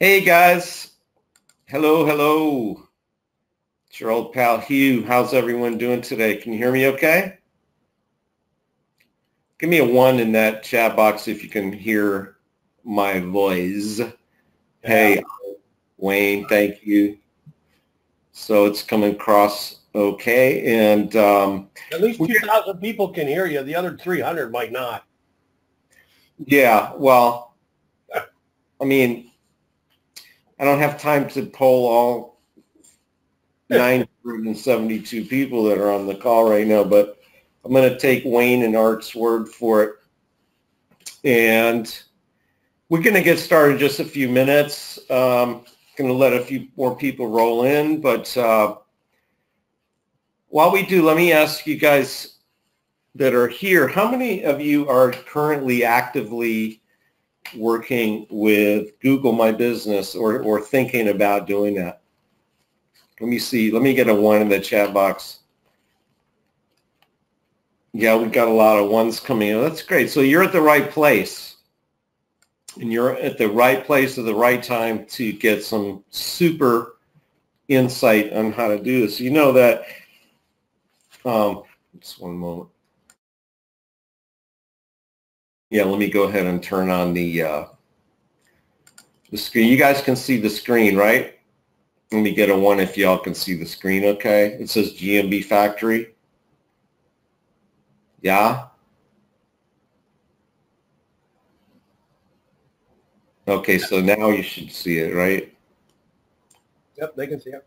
Hey guys, hello. It's your old pal Hugh. How's everyone doing today? Can you hear me okay? Give me a 1 in that chat box if you can hear my voice. Yeah. Hey, Wayne, thank you. So it's coming across okay. And at least 2,000 people can hear you. The other 300 might not. Yeah, well, I mean, I don't have time to poll all 972 people that are on the call right now, but I'm going to take Wayne and Art's word for it. And we're going to get started in just a few minutes. Going to let a few more people roll in, but while we do, let me ask you guys that are here, how many of you are currently actively working with Google My Business or thinking about doing that? Let me see. Let me get a 1 in the chat box. Yeah, we've got a lot of 1s coming in. That's great. So you're at the right place. And you're at the right place at the right time to get some super insight on how to do this. You know that, just one moment. Yeah, let me go ahead and turn on the screen. You guys can see the screen, right? Let me get a 1 if y'all can see the screen, okay? It says GMB Factory. Yeah? Okay, so now you should see it, right? Yep, they can see it.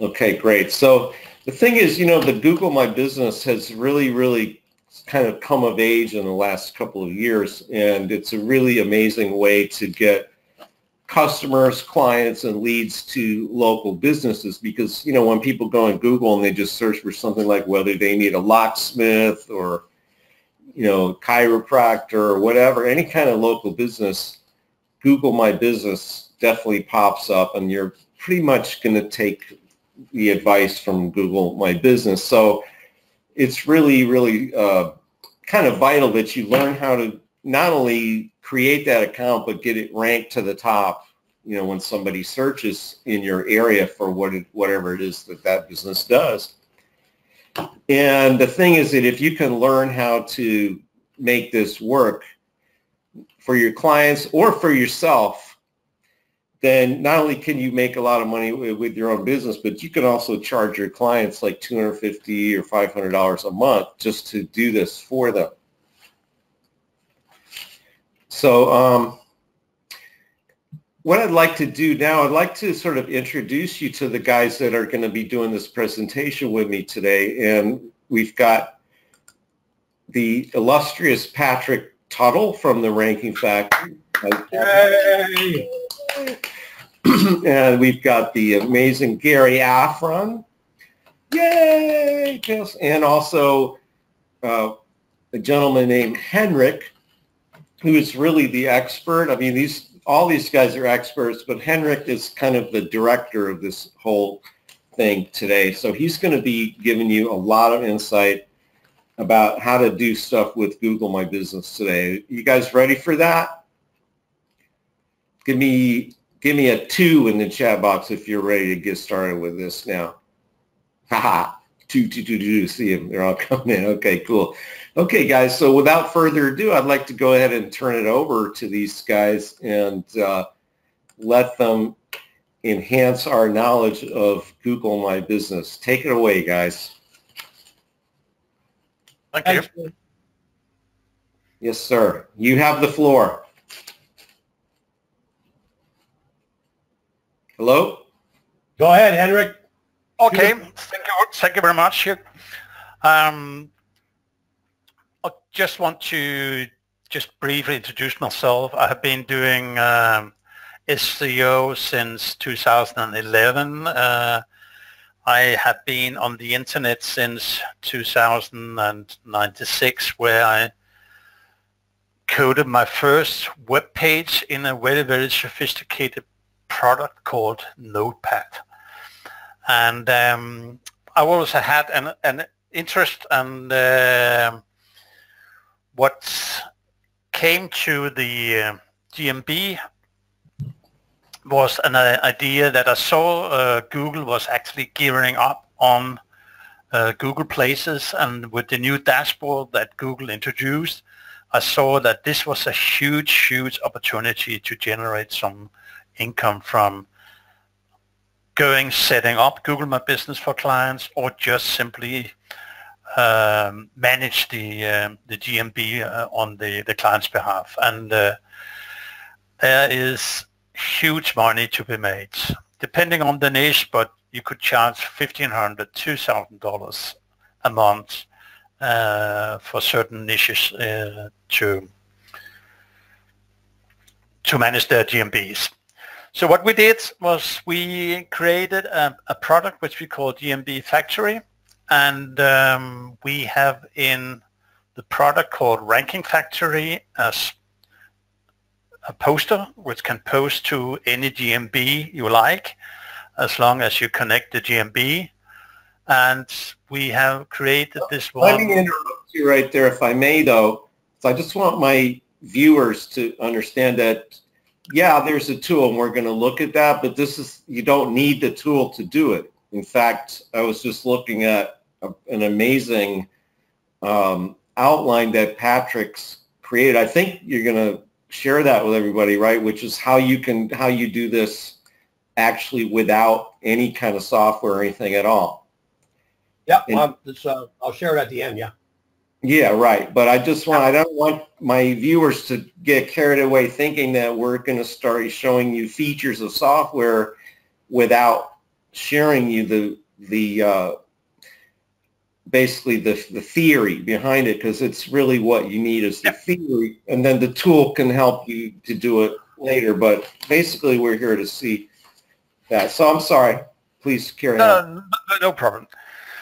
Okay, great. So the thing is, you know, the Google My Business has really kind of come of age in the last couple of years, and it's a really amazing way to get customers, clients, and leads to local businesses because, you know, when people go on Google and they just search for something like whether they need a locksmith or, you know, chiropractor or whatever, any kind of local business, Google My Business definitely pops up and you're pretty much going to take the advice from Google My Business. So it's really kind of vital that you learn how to not only create that account, but get it ranked to the top, you know, when somebody searches in your area for whatever it is that business does. And the thing is that if you can learn how to make this work for your clients or for yourself, then not only can you make a lot of money with your own business, but you can also charge your clients like $250 or $500 a month just to do this for them. So what I'd like to do now, I'd like to sort of introduce you to the guys that are going to be doing this presentation with me today. And we've got the illustrious Patrick Tuttle from the Ranking Factory. Yay! And we've got the amazing Gary Afron. Yay! And also a gentleman named Henrik, who is really the expert. I mean, all these guys are experts, but Henrik is kind of the director of this whole thing today. So he's going to be giving you a lot of insight about how to do stuff with Google My Business today. You guys ready for that? Give me a 2 in the chat box if you're ready to get started with this now. Haha, 2. See them. They're all coming in. Okay, cool. Okay, guys, so without further ado, I'd like to go ahead and turn it over to these guys and let them enhance our knowledge of Google My Business. Take it away, guys. Thank you. Yes, sir. You have the floor. Hello? Go ahead, Henrik. Okay, thank you very much, Hugh. I just want to briefly introduce myself. I have been doing SEO since 2011. I have been on the internet since 2096, where I coded my first web page in a very sophisticated product called Notepad. And I always had an interest, and what came to the GMB was an idea that I saw Google was actually gearing up on Google Places, and with the new dashboard that Google introduced, I saw that this was a huge opportunity to generate some income from setting up Google My Business for clients, or just simply manage the GMB on the client's behalf. And there is huge money to be made, depending on the niche, but you could charge $1,500, $2,000 a month for certain niches to manage their GMBs. So what we did was we created a product which we call GMB Factory, and we have in the product called Ranking Factory as a poster which can post to any GMB you like, as long as you connect the GMB. And we have created this one. Let me interrupt you right there, if I may, though. So I just want my viewers to understand that, yeah, there's a tool, and we're going to look at that, but you don't need the tool to do it. In fact, I was just looking at an amazing outline that Patrick's created. I think you're going to share that with everybody, right? Which is how you do this actually without any kind of software or anything at all. Yeah, I'll share it at the end. Yeah. Yeah, right. But I don't want my viewers to get carried away thinking that we're going to start showing you features of software without sharing you the basically the theory behind it, because it's really what you need is the theory, and then the tool can help you to do it later. But basically, we're here to see that. So I'm sorry. Please carry on. No problem.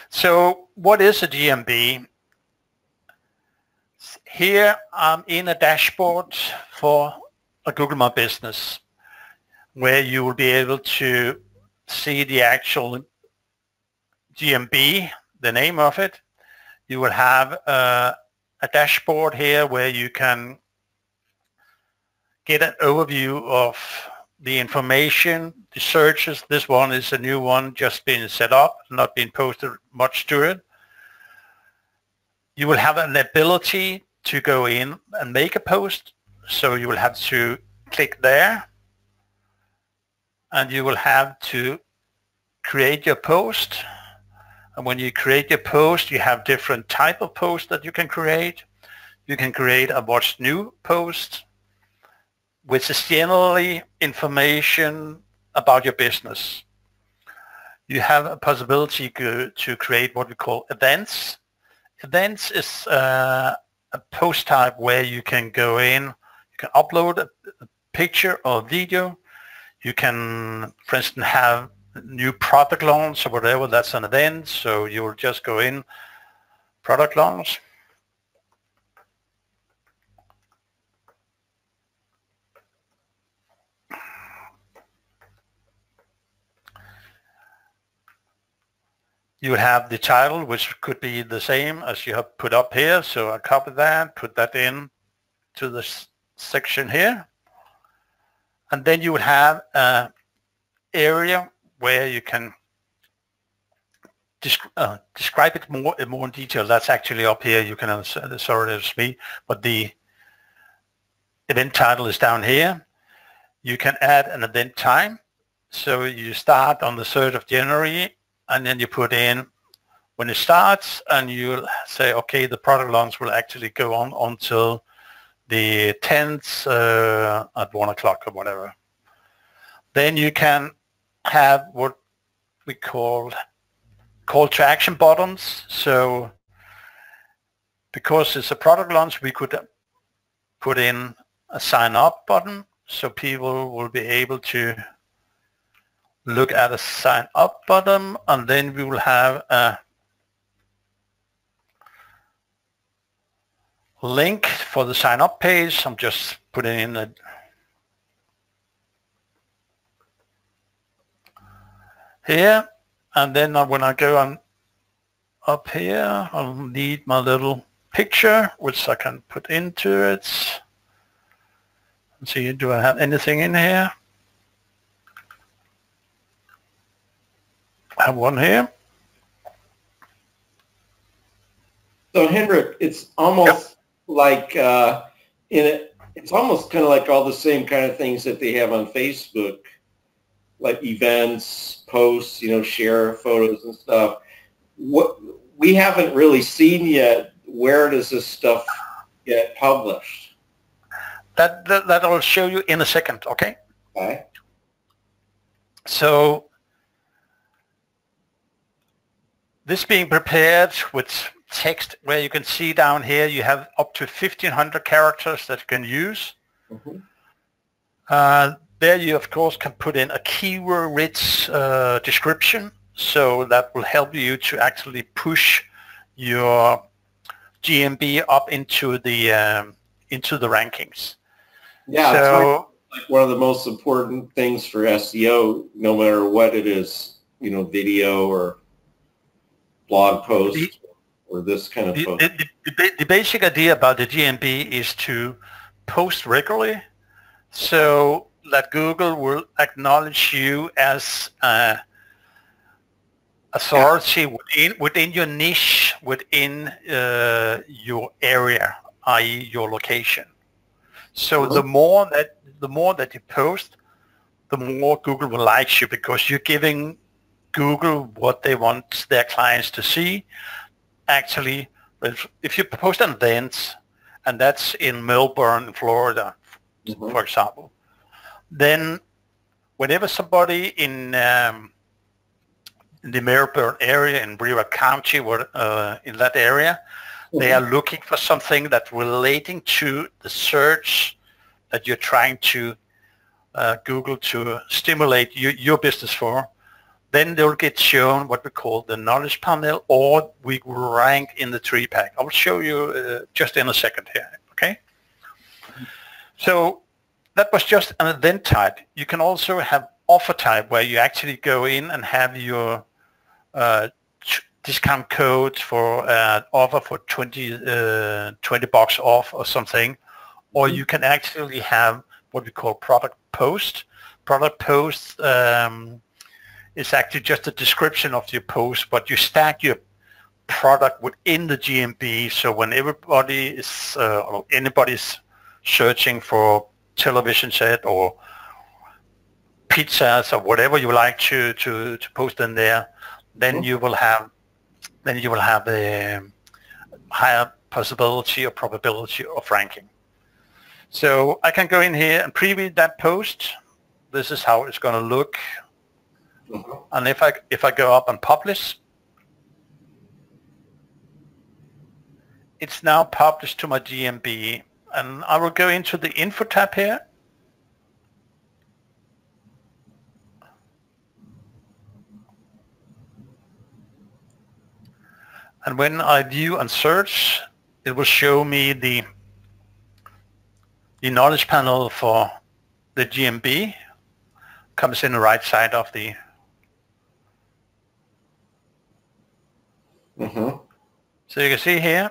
So what is a GMB? Here I'm in a dashboard for a Google My Business, where you will be able to see the actual GMB, the name of it. You will have a dashboard here where you can get an overview of the information, the searches. This one is a new one, just being set up, not being posted much to it. You will have an ability to go in and make a post. So you will have to click there, and you will have to create your post. And when you create your post, you have different type of posts that you can create. You can create a what's new post, which is generally information about your business. You have a possibility to create what we call events. Events is a post type where you can go in, you can upload a picture or video. You can, for instance, have new product launch or whatever. That's an event. So you will just go in, product launch. You would have the title, which could be the same as you have put up here. So I copy that, put that in to this section here. And then you would have an area where you can describe it more in detail. That's actually up here. You can, sorry, it's me, but the event title is down here. You can add an event time. So you start on the 3rd of January, and then you put in when it starts, and you'll say, okay, the product launch will actually go on until the 10th at 1 o'clock or whatever. Then you can have what we call to action buttons. So because it's a product launch, we could put in a sign up button, so people will be able to look at a sign up button, and then we will have a link for the sign up page. I'm just putting in a here, and then when I go on up here, I'll need my little picture which I can put into it. Let's see, do I have anything in here? have one here. So Henrik, it's almost like it's almost kind of like all the same kind of things that they have on Facebook, like events, posts, share photos and stuff. What we haven't really seen yet, where does this stuff get published? That I'll show you in a second, okay? Okay. So this being prepared with text, where you can see down here you have up to 1,500 characters that you can use. Mm-hmm. There you of course can put in a keyword-rich description, so that will help you to actually push your GMB up into the rankings. Yeah, so it's like one of the most important things for SEO, no matter what it is, video or blog post or this kind of post. The basic idea about the GMB is to post regularly, so that Google will acknowledge you as authority within your niche, within your area, i.e. your location. So the more that you post, the more Google will like you, because you're giving Google what they want their clients to see. Actually, if you post an event, and that's in Melbourne, Florida, for example, then whenever somebody in the Melbourne area, in Brevard County, in that area, they are looking for something that's relating to the search that you're trying to Google to stimulate your business for, then they'll get shown what we call the knowledge panel, or we will rank in the tree pack. I'll show you just in a second here, okay? So that was just an event type. You can also have offer type, where you actually go in and have your discount code for offer for 20 bucks off or something, or you can actually have what we call product post. Product post is actually just a description of your post, but you stack your product within the GMB. So when everybody is or anybody's searching for television set or pizzas or whatever you like to post in there, then you will have a higher possibility or probability of ranking. So I can go in here and preview that post. This is how it's going to look. And if I go up and publish, it's now published to my GMB, and I will go into the info tab here. And when I view and search, it will show me the knowledge panel for the GMB. Comes in the right side of the So you can see here,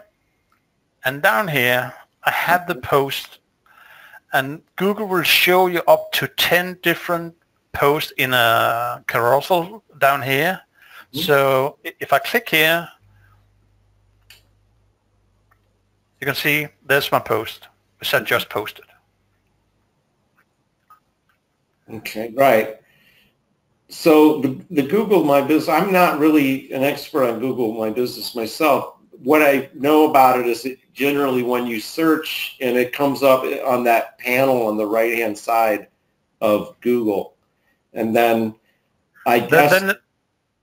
and down here I have the post, and Google will show you up to 10 different posts in a carousel down here. So if I click here, you can see there's my post, which I just posted. Okay, right. So the Google My Business, I'm not really an expert on Google My Business myself. What I know about it is that generally when you search and it comes up on that panel on the right-hand side of Google, and then I guess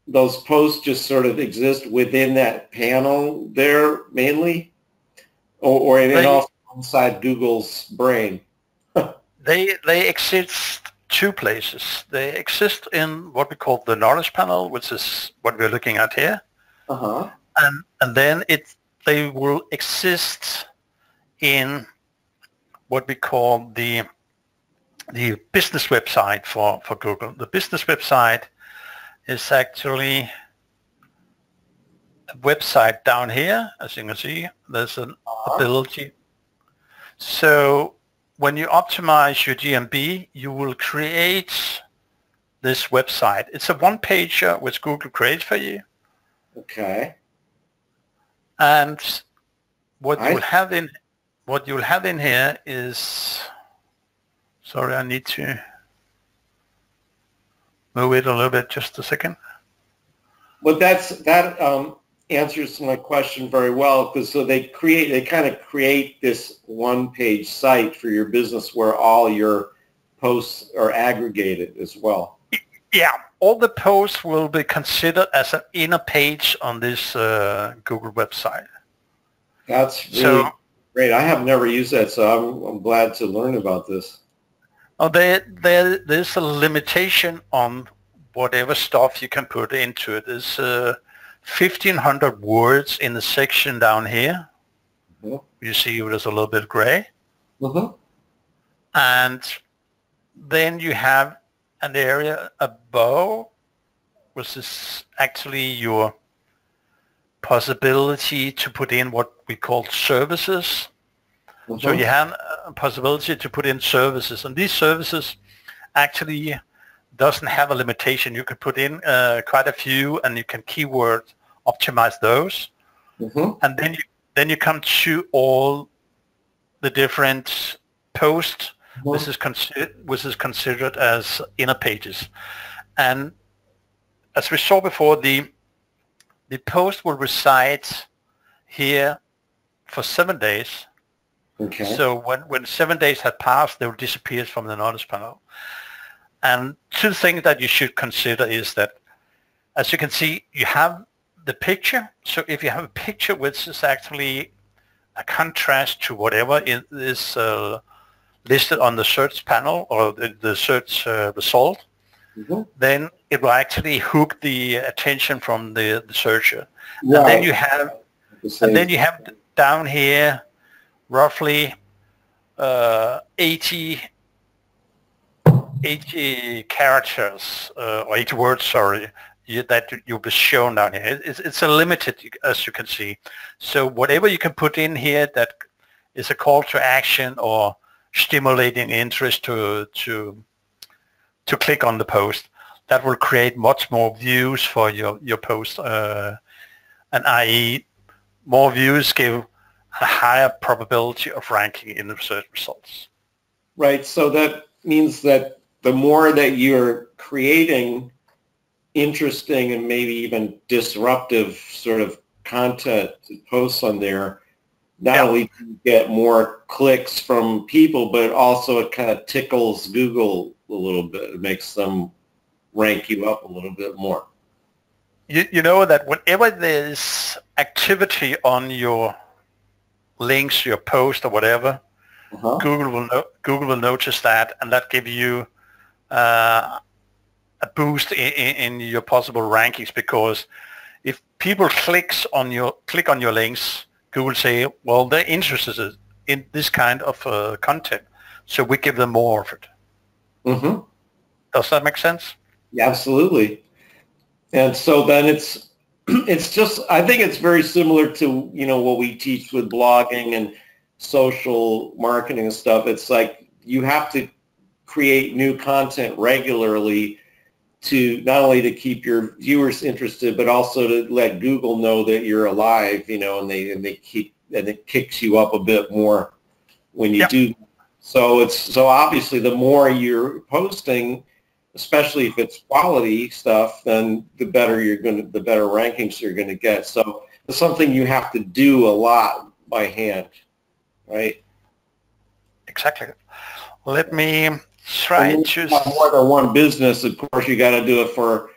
those posts just sort of exist within that panel there mainly, or it also inside Google's brain. They exist two places. They exist in what we call the knowledge panel, which is what we're looking at here. And then they will exist in what we call the business website for Google. The business website is actually a website down here. As you can see, there's an ability. So when you optimize your GMB, you will create this website. It's a one-pager which Google creates for you. Okay. And what you'll have in here is, sorry, I need to move it a little bit, just a second. Well, that answers my question very well, because so they kind of create this one-page site for your business where all your posts are aggregated as well. Yeah, all the posts will be considered as an inner page on this Google website. That's really great. I have never used that, so I'm glad to learn about this. Oh, there's a limitation on whatever stuff you can put into it. There's 1,500 words in the section down here. Mm-hmm. You see there's a little bit gray. Mm-hmm. And then you have an area above, which is actually your possibility to put in what we call services. Mm-hmm. So you have a possibility to put in services, and these services actually doesn't have a limitation. You could put in quite a few, and you can keyword optimize those. Mm-hmm. And then you come to all the different posts. Mm-hmm. This is considered as inner pages. And as we saw before, the post will reside here for 7 days. Okay. So when 7 days have passed, they will disappear from the notice panel. And two things that you should consider is that, as you can see, you have the picture. So if you have a picture which is actually a contrast to whatever is listed on the search panel or the search result, mm-hmm. then it will actually hook the attention from the searcher. Right. And then you have down here roughly 80 characters or 80 words, sorry, that you'll be shown down here. It's a limited, as you can see. So whatever you can put in here that is a call to action or stimulating interest to click on the post, that will create much more views for your post, and i.e. more views give a higher probability of ranking in the search results. Right, so that means that the more that you're creating interesting and maybe even disruptive sort of content posts on there, not only do you get more clicks from people, but also it kind of tickles Google a little bit. It makes them rank you up a little bit more. You know that whenever there's activity on your links, your post or whatever, uh-huh. Google will notice that, and that gives you a boost in your possible rankings, because if people click on your links, Google say, well, they're interested in this kind of content, so we give them more of it. Mm-hmm. Does that make sense? Yeah, absolutely. And so then it's just, I think it's very similar to, what we teach with blogging and social marketing and stuff. It's like you have to create new content regularly to not only to keep your viewers interested, but also to let Google know that you're alive, and it kicks you up a bit more when you do. So obviously the more you're posting, especially if it's quality stuff, then the better rankings you're going to get. So it's something you have to do a lot by hand, right? Exactly. Let me try to... More than one business, of course, you got to do it for,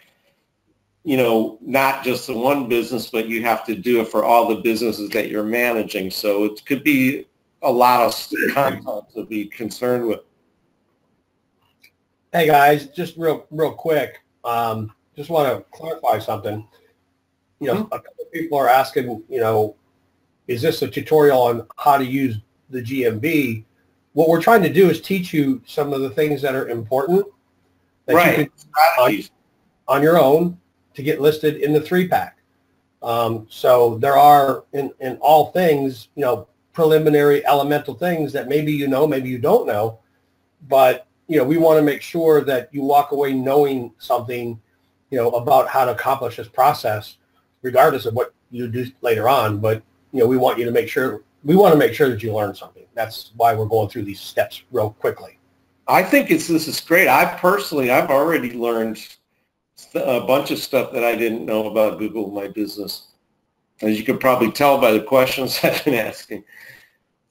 not just the one business, but you have to do it for all the businesses that you're managing. So it could be a lot of content to be concerned with. Hey guys, just real quick, just want to clarify something. Mm-hmm. A couple of people are asking, is this a tutorial on how to use the GMB? What we're trying to do is teach you some of the things that are important that you can on your own to get listed in the 3-pack. So there are in all things, preliminary elemental things that maybe maybe you don't know, but we want to make sure that you walk away knowing something, about how to accomplish this process, regardless of what you do later on. But, we want to make sure that you learn something. That's why we're going through these steps real quickly. I think this is great. I've already learned a bunch of stuff that I didn't know about Google My Business. As you can probably tell by the questions I've been asking.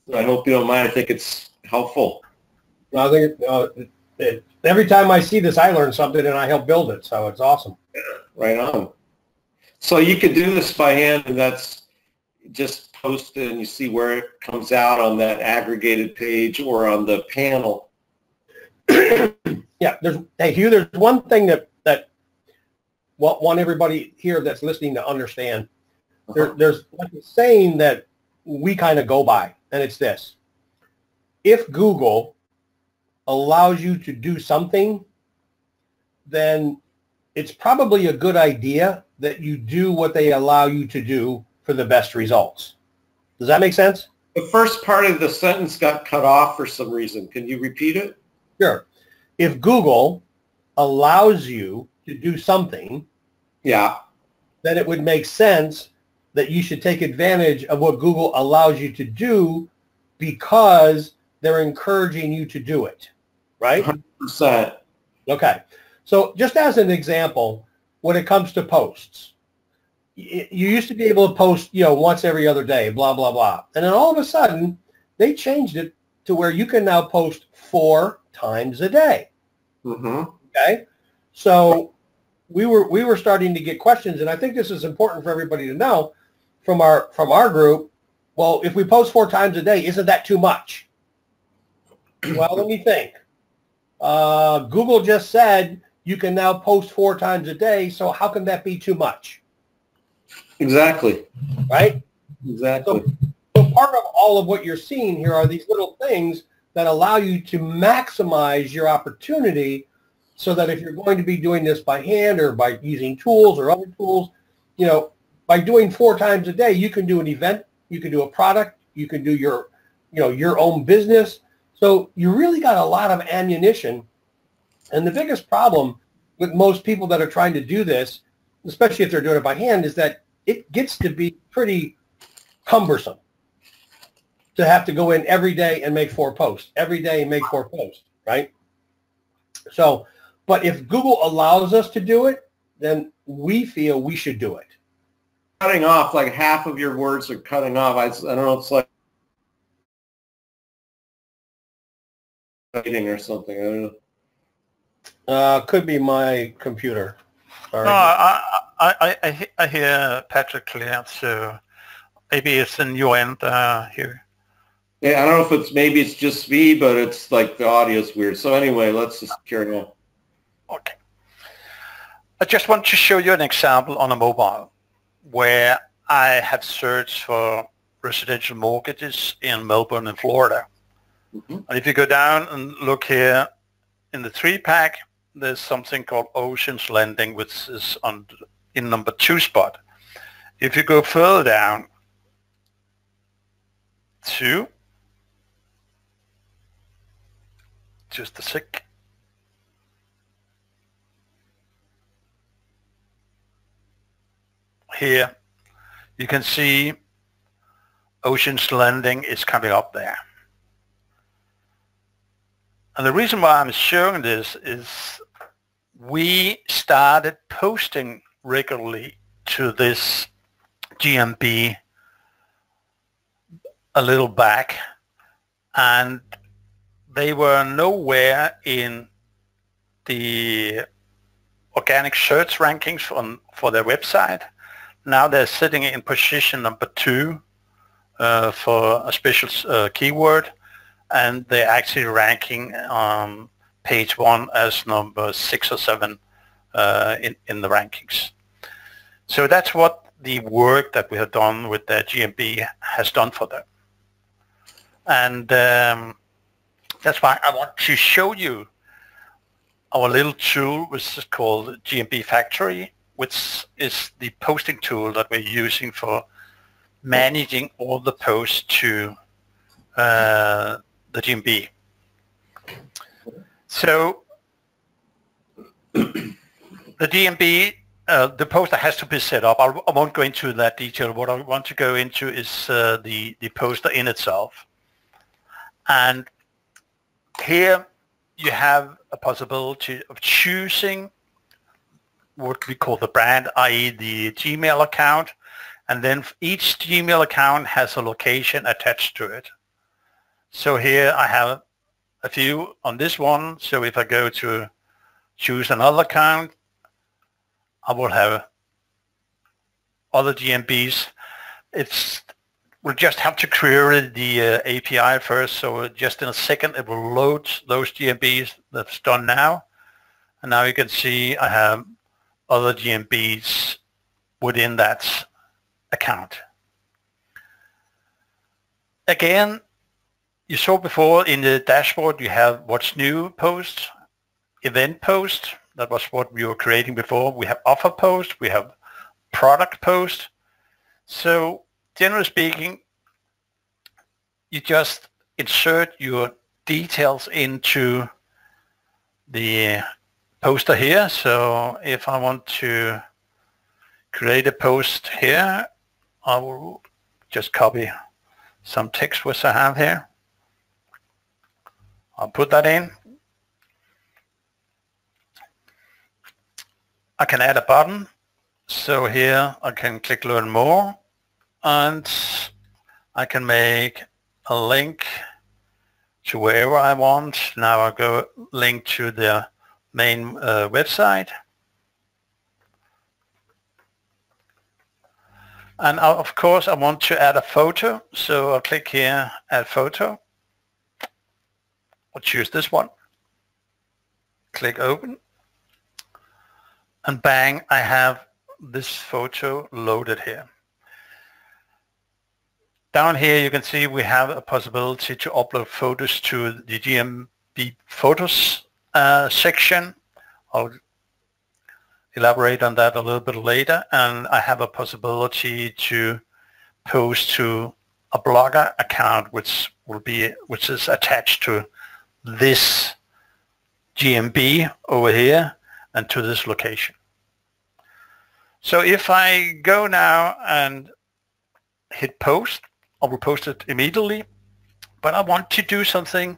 So I hope you don't mind. I think it's helpful. I think every time I see this, I learn something and I help build it. So it's awesome. Yeah, right on. So you could do this by hand, and that's just post it and you see where it comes out on that aggregated page or on the panel. Yeah, hey Hugh, there's one thing that want everybody here that's listening to understand. There's like a saying that we kind of go by, and it's this: if Google allows you to do something, then it's probably a good idea that you do what they allow you to do for the best results. Does that make sense? The first part of the sentence got cut off for some reason. Can you repeat it? Sure. If Google allows you to do something, yeah, then it would make sense that you should take advantage of what Google allows you to do because they're encouraging you to do it, right? 100%. Okay. So just as an example, when it comes to posts, you used to be able to post, once every other day, blah, blah, blah. And then all of a sudden, they changed it to where you can now post 4 times a day. Mm-hmm. Okay. So we were starting to get questions, and I think this is important for everybody to know from our group. Well, if we post 4 times a day, isn't that too much? Well, let me think. Google just said you can now post 4 times a day, so how can that be too much? Exactly. Right? Exactly. So part of all of what you're seeing here are these little things that allow you to maximize your opportunity, so that if you're going to be doing this by hand or by using tools or other tools, by doing 4 times a day, you can do an event, you can do a product, you can do your own business. So you really got a lot of ammunition. And the biggest problem with most people that are trying to do this, especially if they're doing it by hand, is that it gets to be pretty cumbersome to have to go in every day and make 4 posts, every day and make 4 posts, right? So, but if Google allows us to do it, then we feel we should do it. Cutting off, like half of your words are cutting off. I don't know, it's like or something. I don't know. Could be my computer. Sorry. No, I hear Patrick clear, so maybe it's in your end here. Yeah, I don't know if maybe it's just me, but it's like the audio's weird. So anyway, let's just carry on. Okay. I just want to show you an example on a mobile where I have searched for residential mortgages in Melbourne and Florida. Mm-hmm. And if you go down and look here in the 3-pack, there's something called Oceans Lending, which is in number 2 spot. If you go further down to, just a sec. Here, you can see Oceans Lending is coming up there. And the reason why I'm showing this is we started posting regularly to this GMB a little back, and they were nowhere in the organic search rankings for their website. Now they're sitting in position number 2 for a special keyword, and they're actually ranking on page 1 as number 6 or 7 in the rankings. So that's what the work that we have done with the GMB has done for them. And that's why I want to show you our little tool, which is called GMB Factory, which is the posting tool that we're using for managing all the posts to the GMB. So the GMB, the poster has to be set up. I won't go into that detail. What I want to go into is the poster in itself. And here you have a possibility of choosing what we call the brand, i.e. the Gmail account, and then each Gmail account has a location attached to it. So here I have a few on this one. So if I go to choose another account, I will have other GMBs. We'll just have to query the API first. So just in a second, it will load those GMBs. That's done now. And now you can see I have other GMBs within that account. Again, you saw before in the dashboard, you have what's new post, event post. That was what we were creating before. We have offer post. We have product post. So generally speaking, you just insert your details into the poster here. So if I want to create a post here, I will just copy some text which I have here. I'll put that in. I can add a button. So here I can click learn more, and I can make a link to wherever I want. Now I'll go link to the main website. And of course I want to add a photo. So I'll click here, add photo. I'll choose this one. Click open. And bang, I have this photo loaded here. Down here you can see we have a possibility to upload photos to the GMB Photos section. I'll elaborate on that a little bit later. And I have a possibility to post to a Blogger account which is attached to this GMB over here and to this location. So if I go now and hit post, I will post it immediately, but I want to do something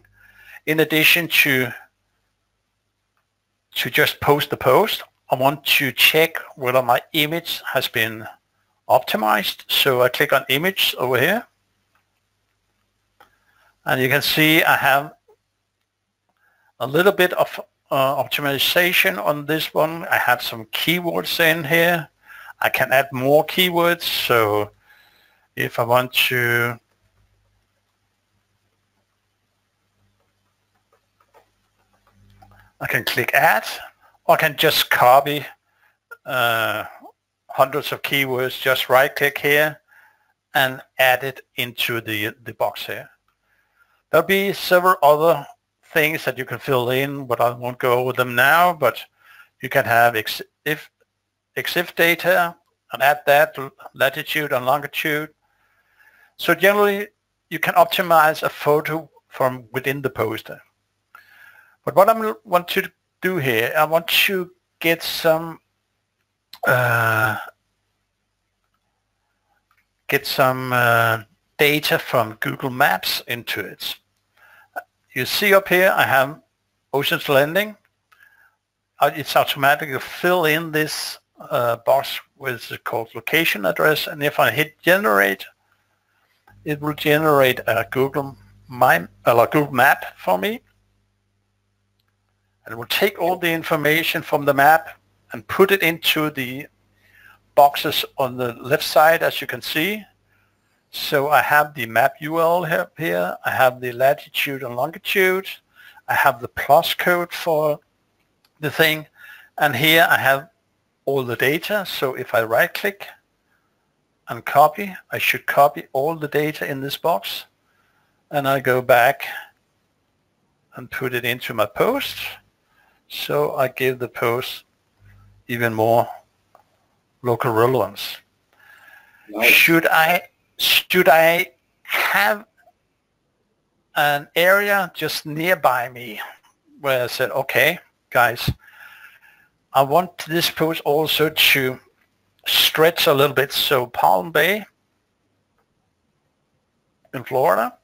in addition to just post the post. I want to check whether my image has been optimized. So I click on image over here, and you can see I have a little bit of optimization on this one. I have some keywords in here. I can add more keywords. So if I want to I can click add, or I can just copy hundreds of keywords, just right click here and add it into the box here. There'll be several other things that you can fill in, but I won't go over them now, but you can have EXIF data and add that to latitude and longitude. So generally you can optimize a photo from within the poster. But what I want to do here, I want to get some data from Google Maps into it. You see up here I have Ocean's Landing. It's automatically fill in this box with the called location address, and if I hit generate, it will generate a Google map for me. And it will take all the information from the map and put it into the boxes on the left side, as you can see. So I have the map URL here. I have the latitude and longitude. I have the plus code for the thing. And here I have all the data. So if I right click and copy, I should copy all the data in this box. And I go back and put it into my post. So I give the post even more local relevance. Nice. Should I have an area just nearby me where I said, okay, guys, I want this post also to stretch a little bit. So Palm Bay in Florida,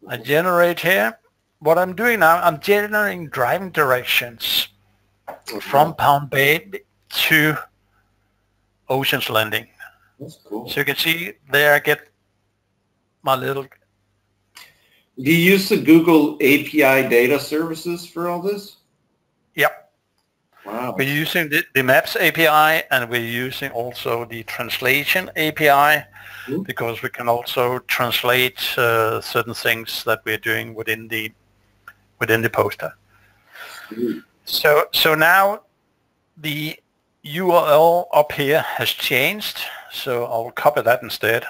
I generate here. What I'm doing now, I'm generating driving directions from Palm Bay to Ocean's Landing. That's cool. So you can see there I get my little... Do you use the Google API data services for all this? Yep. Wow. We're using the Maps API, and we're using also the translation API, because we can also translate certain things that we're doing within the poster. So now the URL up here has changed, so I'll copy that instead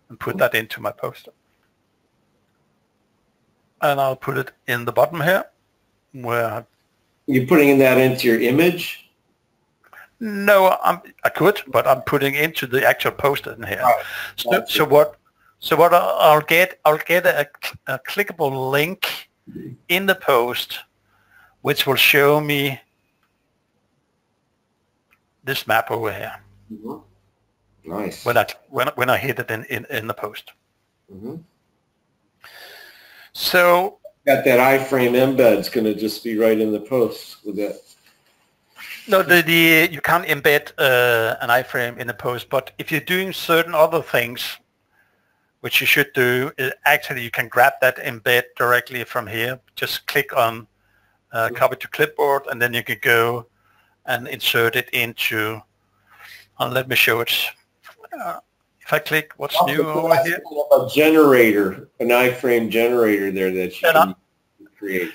and put that into my poster. And I'll put it in the bottom here, where... You're putting that into your image? No, I could, but I'm putting into the actual poster in here. Right. So what I'll get a clickable link in the post, which will show me this map over here. Mm-hmm. Nice. When I hit it in the post. Mm-hmm. So got that iframe embed's going to just be right in the post with that. No, you can't embed an iframe in the post, but if you're doing certain other things, which you should do, actually you can grab that embed directly from here. Just click on copy to clipboard, and then you can go and insert it into, and let me show it. If I click what's new over here. A generator, an iframe generator there that you can create.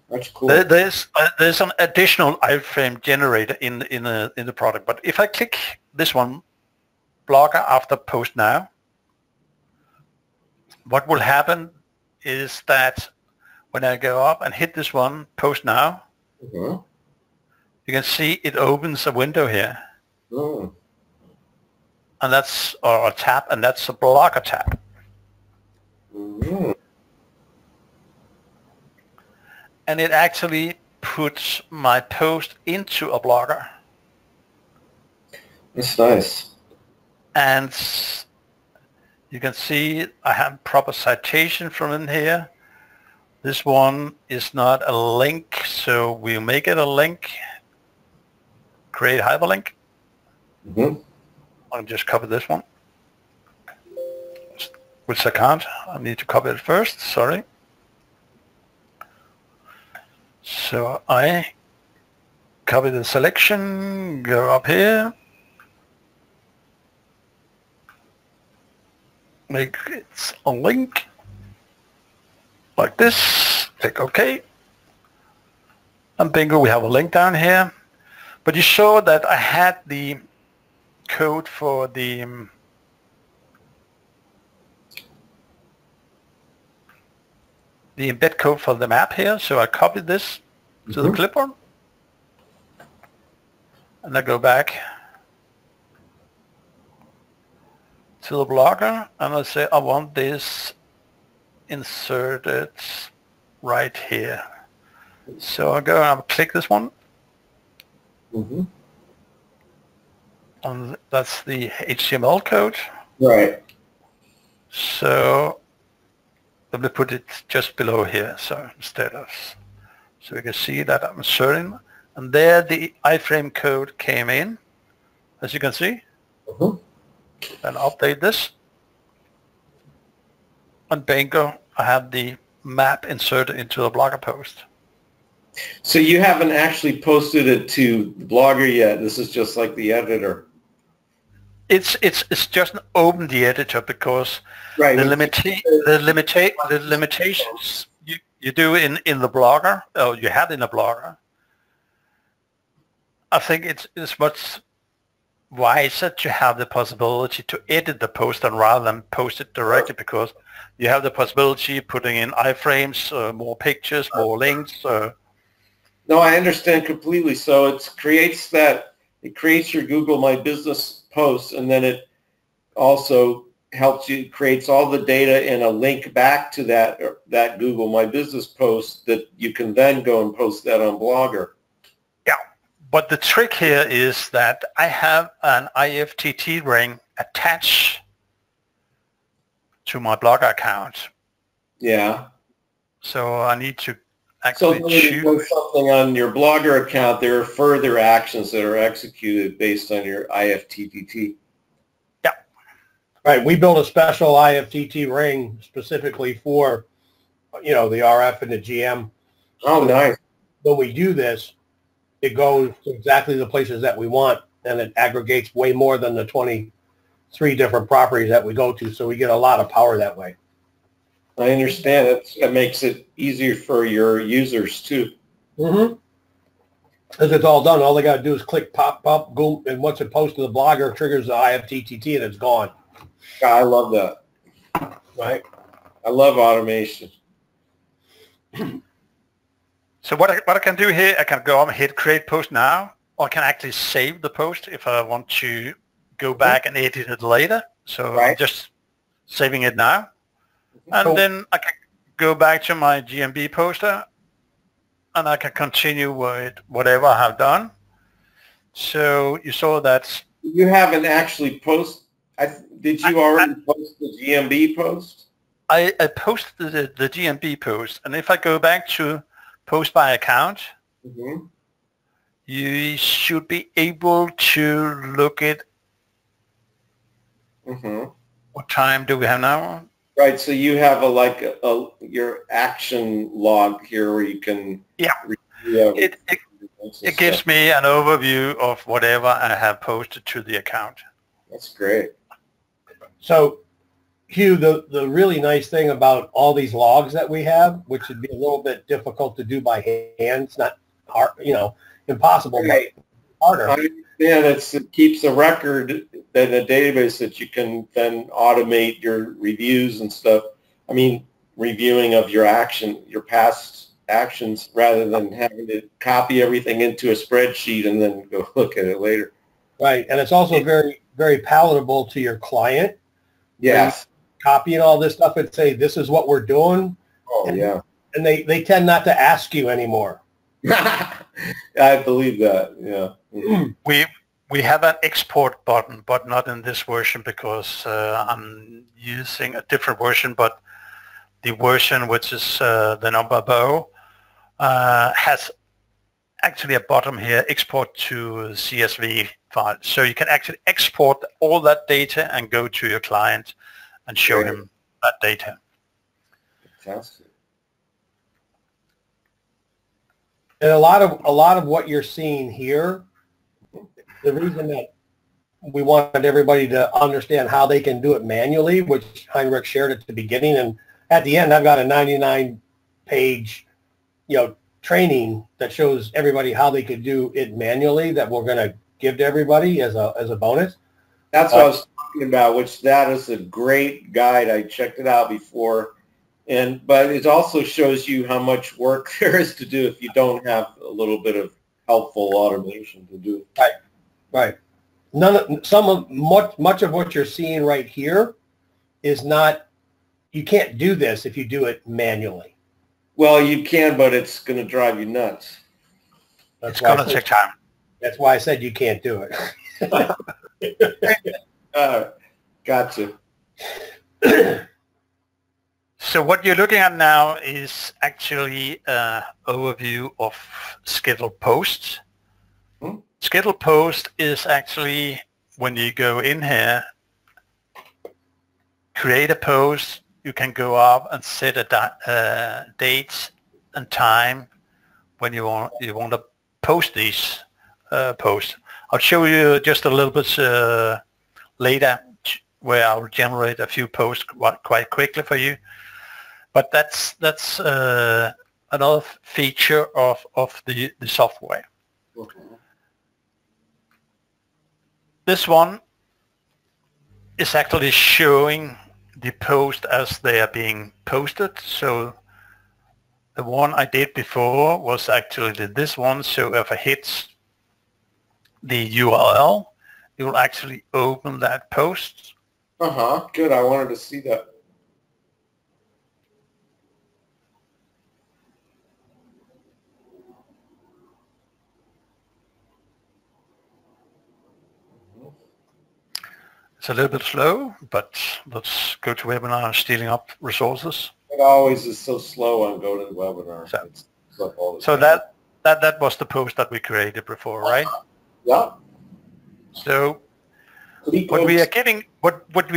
That's cool. There's an additional iframe generator in the product, but if I click this one, Blogger after post now, what will happen is that when I go up and hit this one, post now, you can see it opens a window here. Oh. And that's, or a tab, and that's a Blogger tab. Mm-hmm. And it actually puts my post into a Blogger. That's nice. And you can see I have proper citation from in here. This one is not a link, so we'll make it a link. Create hyperlink. Mm-hmm. I'll just copy this one, which I can't. I need to copy it first, sorry. So I copy the selection, go up here, make it a link, like this, click OK, and bingo, we have a link down here. But you saw that I had the code for the embed code for the map here, so I copied this to the clipboard, and I go back to the Blogger, and I say I want this inserted right here. So I go and I'll click this one, and that's the HTML code. Right. So let me put it just below here, so instead of, so you can see that I'm inserting, and there the iframe code came in, as you can see. And update this, and bingo, I have the map inserted into the Blogger post. So you haven't actually posted it to Blogger yet. This is just like the editor. It's just open the editor, because the limitations you do in the Blogger, or you had in the Blogger, I think it's much wiser to have the possibility to edit the post rather than post it directly, because you have the possibility of putting in iframes, more pictures, more links. No, I understand completely. So it creates your Google My Business post, and then it also helps you, creates all the data and a link back to that Google My Business post that you can then go and post that on Blogger. Yeah, but the trick here is that I have an IFTT ring attached to my Blogger account. Yeah. So I need to So actually when you post something on your Blogger account, there are further actions that are executed based on your IFTTT. Yeah. Right. We built a special IFTT ring specifically for, the RF and the GM. Oh, nice. When we do this, it goes to exactly the places that we want, and it aggregates way more than the 23 different properties that we go to. So we get a lot of power that way. I understand. It makes it easier for your users too. Mm-hmm. As it's all done, all they got to do is click pop, go, and once it posts to the Blogger, it triggers the IFTTT, and it's gone. I love that. Right. I love automation. So what I can do here, I can go and hit create post now, or I can actually save the post if I want to go back and edit it later. So I'm just saving it now. And then I can go back to my GMB poster and I can continue with whatever I have done. So you saw that. You haven't actually did you already post the GMB post? I posted the GMB post, and if I go back to post by account, you should be able to look at what time do we have now? Right, so you have your action log here where you can it gives me an overview of whatever I have posted to the account. That's great. So, Hugh, the really nice thing about all these logs that we have, which would be a little bit difficult to do by hand, it's not hard, impossible, but harder. I understand it keeps a record in a database that you can then automate your reviews and stuff. I mean, reviewing of your past actions, rather than having to copy everything into a spreadsheet and then go look at it later. Right, and it's also very, very palatable to your client. Yes. Copying all this stuff and say, this is what we're doing. Oh, yeah. And they tend not to ask you anymore. I believe that, yeah. We have an export button, but not in this version because I'm using a different version, but the version which is the number above has actually a button here, export to CSV file. So you can actually export all that data and go to your client and show him that data. Fantastic. And a lot of what you're seeing here, the reason that we wanted everybody to understand how they can do it manually, which Henrik shared at the beginning, and at the end, I've got a 99-page, training that shows everybody how they could do it manually that we're going to give to everybody as a bonus. That's what I was talking about, that is a great guide. I checked it out before. But it also shows you how much work there is to do if you don't have a little bit of helpful automation to do. Right. Much of what you're seeing right here is not. You can't do this if you do it manually. Well, you can, but it's going to drive you nuts. It's going to take time. That's why I said you can't do it. Gotcha. So what you're looking at now is actually an overview of scheduled posts. Scheduled post is actually when you go in here, create a post, you can go up and set a date and time when you want to post these posts. I'll show you just a little bit later where I'll generate a few posts quite quickly for you. But that's another feature of the software. Okay. This one is actually showing the post as they are being posted. So the one I did before was actually this one. So if I hit the URL, it will actually open that post Uh-huh. Good. I wanted to see that. It's a little bit slow, but let's go to webinar, stealing up resources. It always is so slow on GoToWebinar. So, It's up all the so time. that was the post that we created before, right? Yeah. So what we are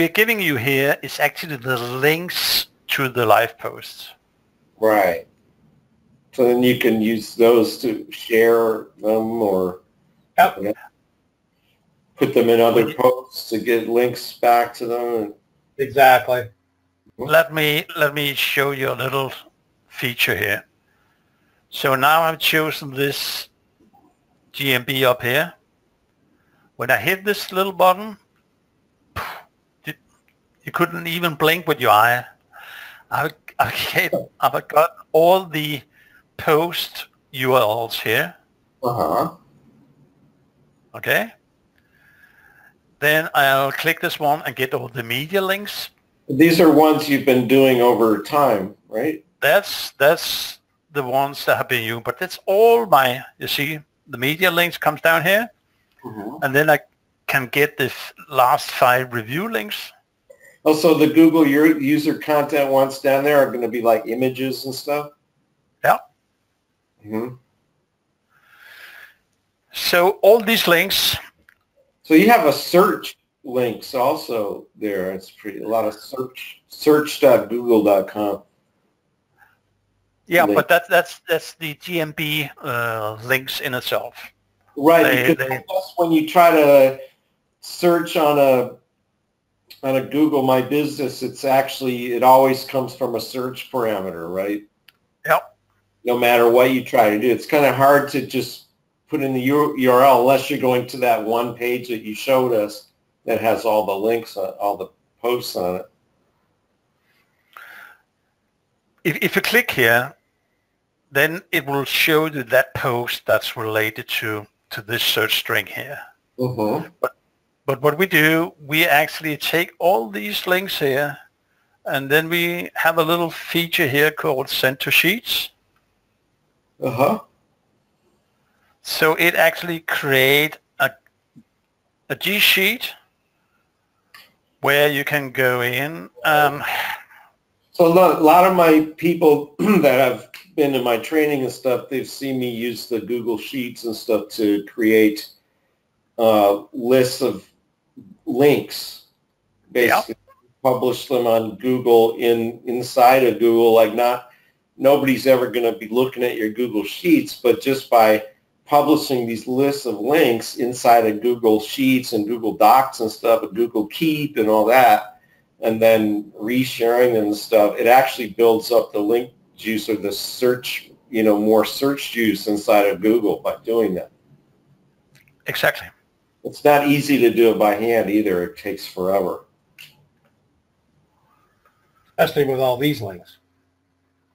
giving you here is actually the links to the live posts. Right. So then you can use those to share them or put them in other posts to get links back to them. Exactly. Let me show you a little feature here. So now I've chosen this GMB up here. When I hit this little button, you couldn't even blink with your eye. I've got all the post URLs here. Uh-huh. Okay. Then I'll click this one and get all the media links. These are ones you've been doing over time, right? That's the ones that have been used, but that's all my, you see, the media links comes down here. Mm-hmm. And then I can get the last 5 review links. Also, the Google your user content ones down there are going to be like images and stuff? Yeah. Mm-hmm. So all these links. So you have a search links also there. It's a lot of search.google.com. Yeah, but that's the GMB links in itself. Right, because when you try to search on a Google My Business, it always comes from a search parameter, right? Yep. No matter what you try to do. It's kind of hard to just put in the URL unless you're going to that one page that you showed us that has all the links, all the posts on it. If you click here, then it will show you that post that's related to this search string here. Mm-hmm. But what we do, we actually take all these links here, and then we have a little feature here called Send to Sheets. Uh-huh. So it actually create a G sheet where you can go in. So a lot of my people that have been in my training and stuff, they've seen me use the Google Sheets and stuff to create lists of links, basically. Yep. Publish them on Google inside of Google. Like nobody's ever going to be looking at your Google Sheets, but just by publishing these lists of links inside of Google Sheets and Google Docs and stuff, and Google Keep and all that, and then resharing and stuff, it actually builds up the link juice or the search, more search juice inside of Google by doing that. Exactly. It's not easy to do it by hand either. It takes forever. Especially with all these links.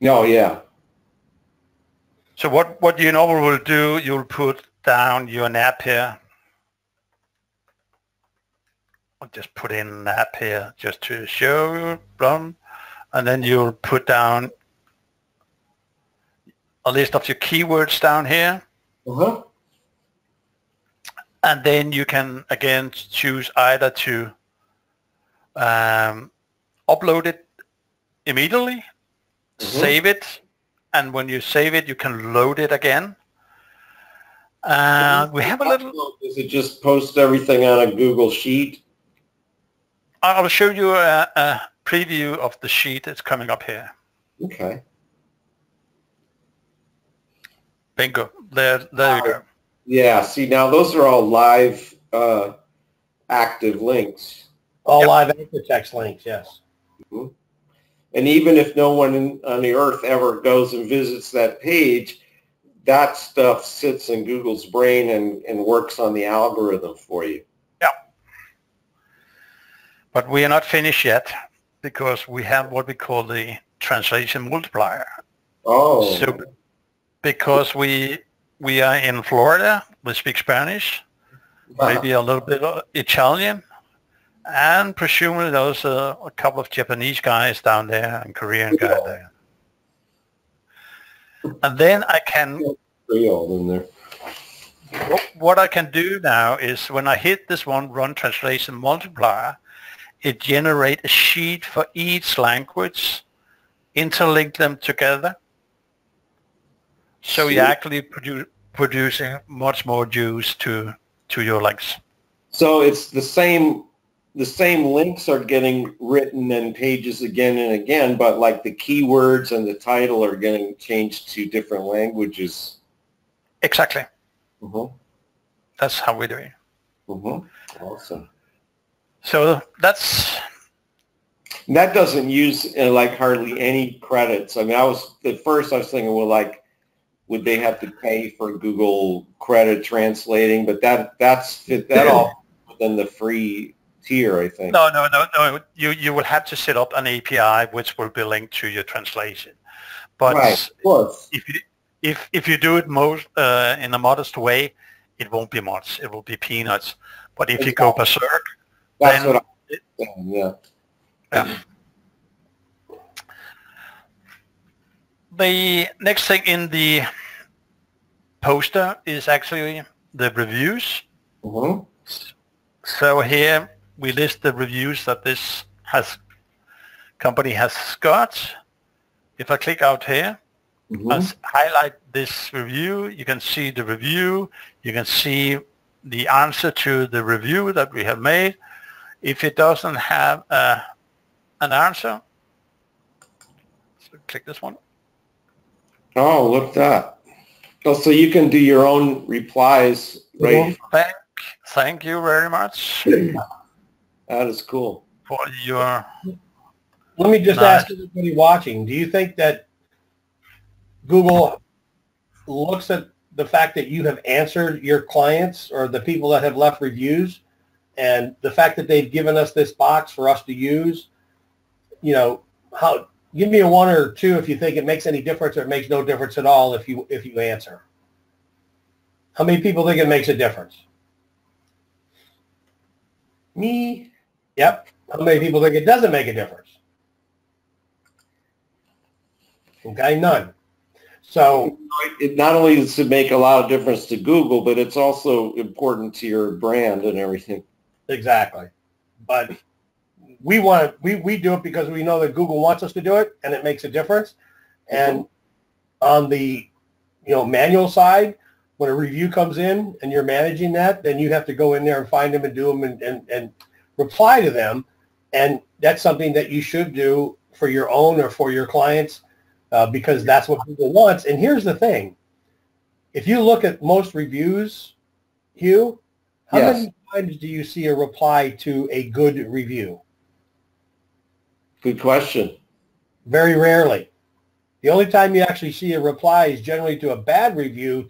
No, yeah. So what you normally will do, you'll put down your app here. I'll just put in an app here just to show you, and then you'll put down a list of your keywords down here. Uh-huh. And then you can again choose either to upload it immediately, save it, and when you save it, you can load it again. We have a little... Does it just post everything on a Google Sheet? I'll show you a preview of the sheet that's coming up here. Okay. Bingo. There you go. Yeah, see, now those are all live active links. All live anchor text links, yes. Mm-hmm. And even if no one on the earth ever goes and visits that page, that stuff sits in Google's brain and works on the algorithm for you. Yeah. But we are not finished yet because we have what we call the translation multiplier. Oh. So because we are in Florida, we speak Spanish, maybe a little bit of Italian, And presumably there's a couple of Japanese guys down there and Korean guy there. And then I can, in there. what I can do now is when I hit this one, run translation multiplier, it generates a sheet for each language, interlink them together. So you're actually producing much more juice to your links. So it's the same links are getting written in pages again and again, but like the keywords and the title are getting changed to different languages. Exactly. Mm-hmm. That's how we're doing. Mm-hmm. Awesome. So that doesn't use like hardly any credits. I mean, at first I was thinking, well, like, would they have to pay for Google credit translating? But that's all within the free tier, I think. No. You will have to set up an API which will be linked to your translation. But right, of course. If you do it most in a modest way, it won't be much. It will be peanuts. But if you go berserk, that's then what I'm saying, yeah. The next thing in the poster is actually the reviews. Mm-hmm. So here we list the reviews that this company has got. If I click out here, I highlight this review, you can see the review, you can see the answer to the review that we have made. If it doesn't have an answer, so click this one. Oh, look at that. Oh, so you can do your own replies, right? Thank you very much. That is cool. For your... Let me just ask everybody watching, do you think that Google looks at the fact that you have answered your clients or the people that have left reviews and the fact that they've given us this box for us to use, give me a 1 or 2 if you think it makes any difference or it makes no difference at all if you answer. How many people think it makes a difference? Me. Yep. How many people think it doesn't make a difference? Okay, none. So it not only does it make a lot of difference to Google, but it's also important to your brand and everything. Exactly. But we do it because we know that Google wants us to do it and it makes a difference. And on the manual side, when a review comes in and you're managing that, then you have to go in there and find them and do them and reply to them. And that's something that you should do for your own or for your clients because that's what Google wants. And here's the thing. If you look at most reviews, Hugh, how many times do you see a reply to a good review? Good question. Very rarely. The only time you actually see a reply is generally to a bad review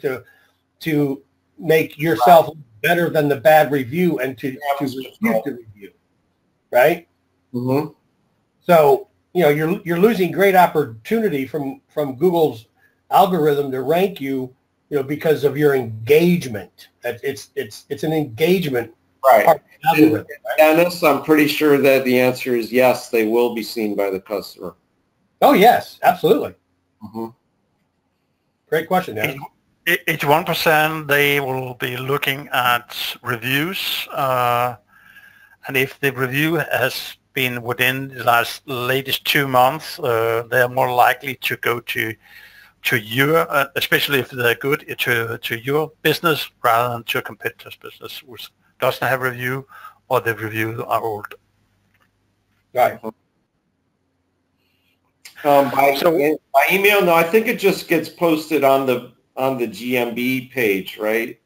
to make yourself better than the bad review and to refute the review, right? Mm-hmm. So you're losing great opportunity from Google's algorithm to rank you, because of your engagement. It's an engagement right. Algorithm, right? Dennis, I'm pretty sure that the answer is yes. They will be seen by the customer. Oh yes, absolutely. Mm-hmm. Great question, Dan. Each 1% they will be looking at reviews, and if the review has been within the latest 2 months, they are more likely to go to your, especially if they're good, to your business rather than to a competitor's business, which doesn't have review or the reviews are old. Right. By email, no, I think it just gets posted on the GMB page, right?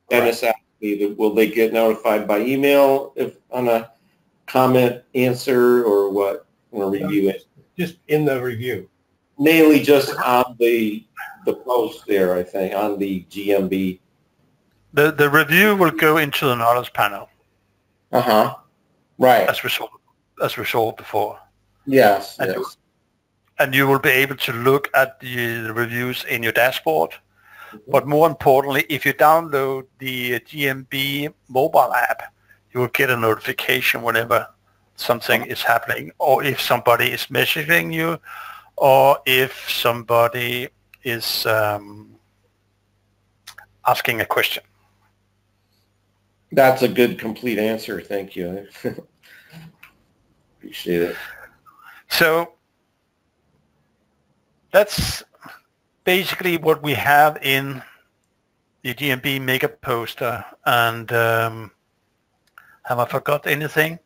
Dennis asked me, will they get notified by email if on a comment answer or what? Or review it? Just in the review. Mainly just on the post there, I think, on the GMB. The review will go into the knowledge panel. Right. As we saw before. Yes. And you will be able to look at the reviews in your dashboard. Mm-hmm. But more importantly, if you download the GMB mobile app, you will get a notification whenever something is happening, or if somebody is messaging you, or if somebody is asking a question. That's a good, complete answer. Thank you. Appreciate it. So that's basically what we have in the GMB Mega Poster. And have I forgot anything?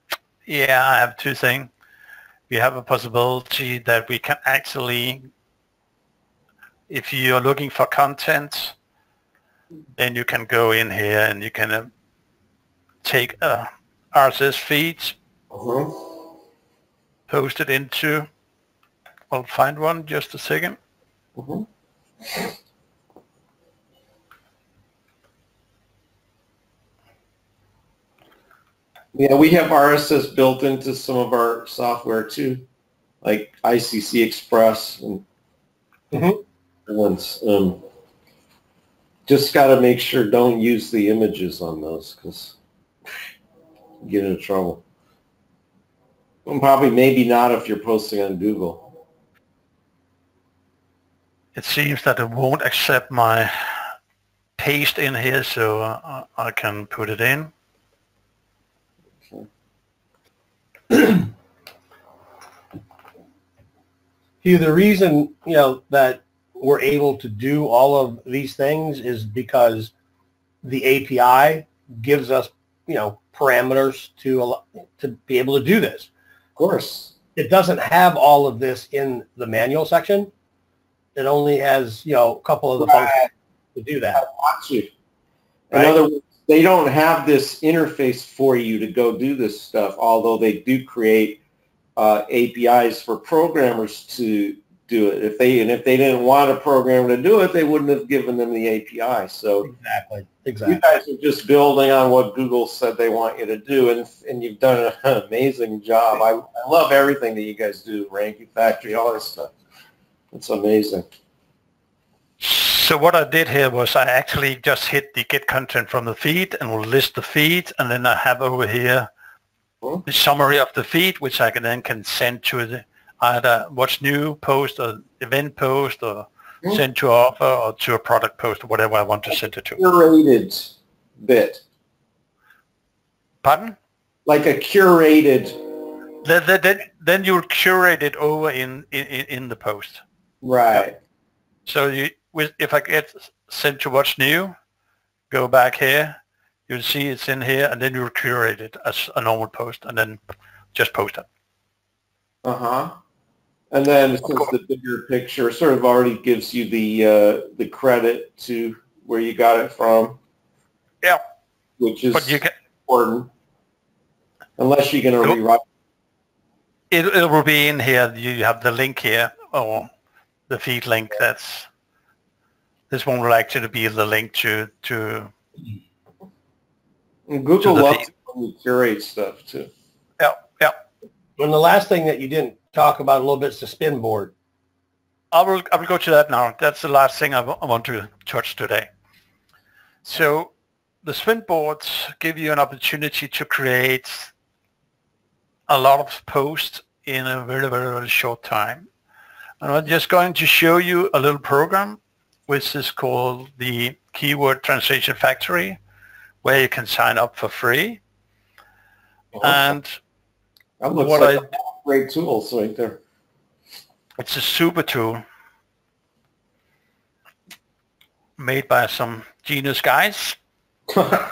Yeah, I have two things. We have a possibility that we can actually, if you're looking for content, then you can go in here and you can take a RSS feed, post it into, I'll find one, just a second. Yeah, we have RSS built into some of our software too, like ICC Express and ones. Just got to make sure don't use the images on those because you get into trouble. And probably maybe not if you're posting on Google. It seems that it won't accept my paste in here, so I can put it in. Hugh, the reason, that we're able to do all of these things is because the API gives us, parameters to be able to do this. Of course. It doesn't have all of this in the manual section. It only has, a couple of the functions to do that. In other words, they don't have this interface for you to go do this stuff, although they do create APIs for programmers to do it. If they didn't want a programmer to do it, they wouldn't have given them the API. So exactly. You guys are just building on what Google said they want you to do, and you've done an amazing job. I love everything that you guys do, Ranking Factory, all this stuff. It's amazing. So what I did here was I actually just hit the get content from the feed and will list the feed, and then I have over here the summary of the feed, which I can send to the either what's new post or event post or send to offer or to a product post or whatever I want to send it to. Curated bit. Pardon? Like a curated. Then you'll curate it over in the post. Right. So if I get sent to what's new, go back here, you'll see it's in here, and then you'll curate it as a normal post, and then just post it. And then since the bigger picture sort of already gives you the credit to where you got it from. Yeah. Which is important. Unless you're going to rewrite. It will be in here. You have the link here, or the feed link. This one will actually be the link to and Google loves when you curate stuff too. Yeah. And the last thing that you didn't talk about a little bit is the spin board. I will go to that now. That's the last thing I want to touch today. So the spin boards give you an opportunity to create a lot of posts in a very, very, very short time. And I'm just going to show you a little program which is called the Keyword Translation Factory, where you can sign up for free. And that looks like a great tools right there. It's a super tool made by some genius guys. The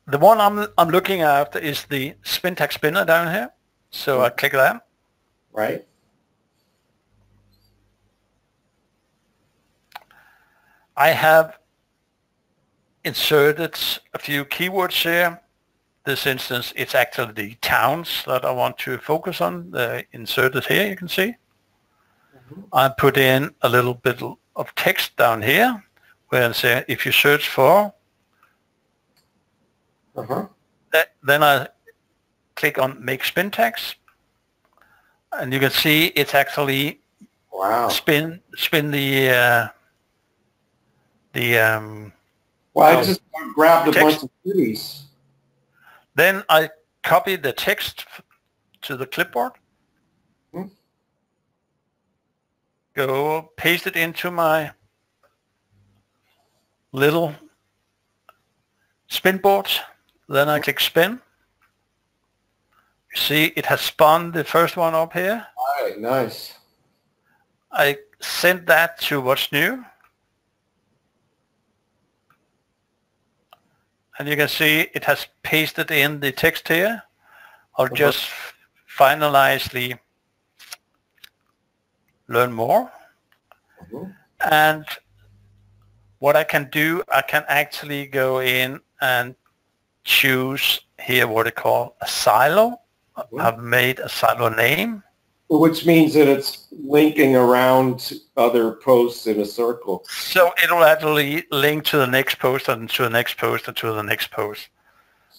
one I'm looking after is the spin tag spinner down here. So I click that. Right. I have inserted a few keywords here. This instance, it's actually the towns that I want to focus on. They're inserted here, you can see. I put in a little bit of text down here where I say, if you search for, then I click on Make Spin Tags, and you can see it's actually spin the well, I just grabbed a bunch of cities. Then I copy the text to the clipboard. Go paste it into my little spin board. Then I click spin. You see it has spun the first one up here. All right, nice. I send that to what's new. And you can see it has pasted in the text here. I'll just finalize the learn more. And what I can do, I can actually go in and choose here what I call a silo. I've made a silo name. Which means that it's linking around other posts in a circle. So it'll actually link to the next post and to the next post and to the next post.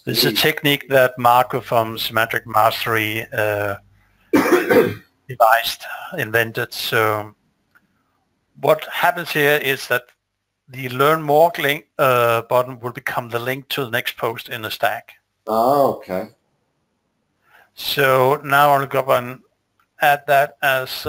This is a technique that Marco from Semantic Mastery invented. So what happens here is that the Learn More link button will become the link to the next post in the stack. Oh, okay. So now I'll go and add that as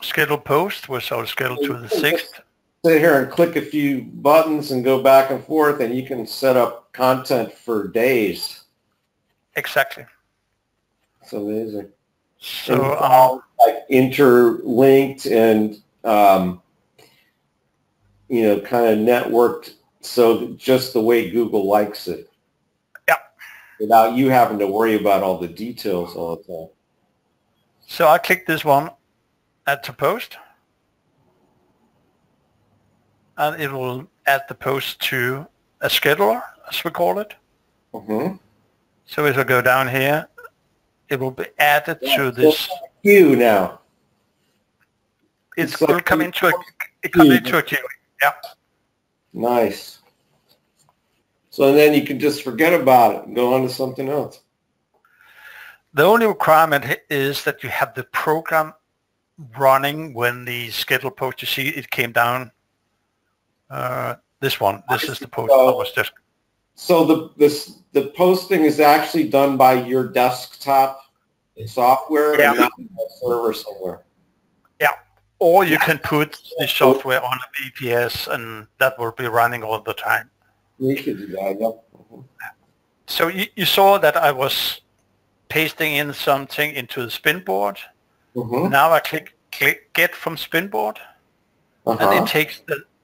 scheduled post, which I'll schedule to the 6th. Sit here and click a few buttons and go back and forth, and you can set up content for days. Exactly. It's amazing. So like interlinked and you know, kind of networked, so just the way Google likes it. Yeah. Without you having to worry about all the details all the time. So I click this one, add to post, and it will add the post to a scheduler, as we call it. So if I go down here, it will be added to this queue now. It will come into a queue. Yeah. Nice. So then you can just forget about it and go on to something else. The only requirement is that you have the program running when the scheduled post, you see it came down. This one. This is the post I was just. So the posting is actually done by your desktop software and not a server somewhere. Yeah. Or you can put the software on a VPS and that will be running all the time. You could do that, yeah. So you saw that I was pasting in something into the spin board. Now I click get from spin board, and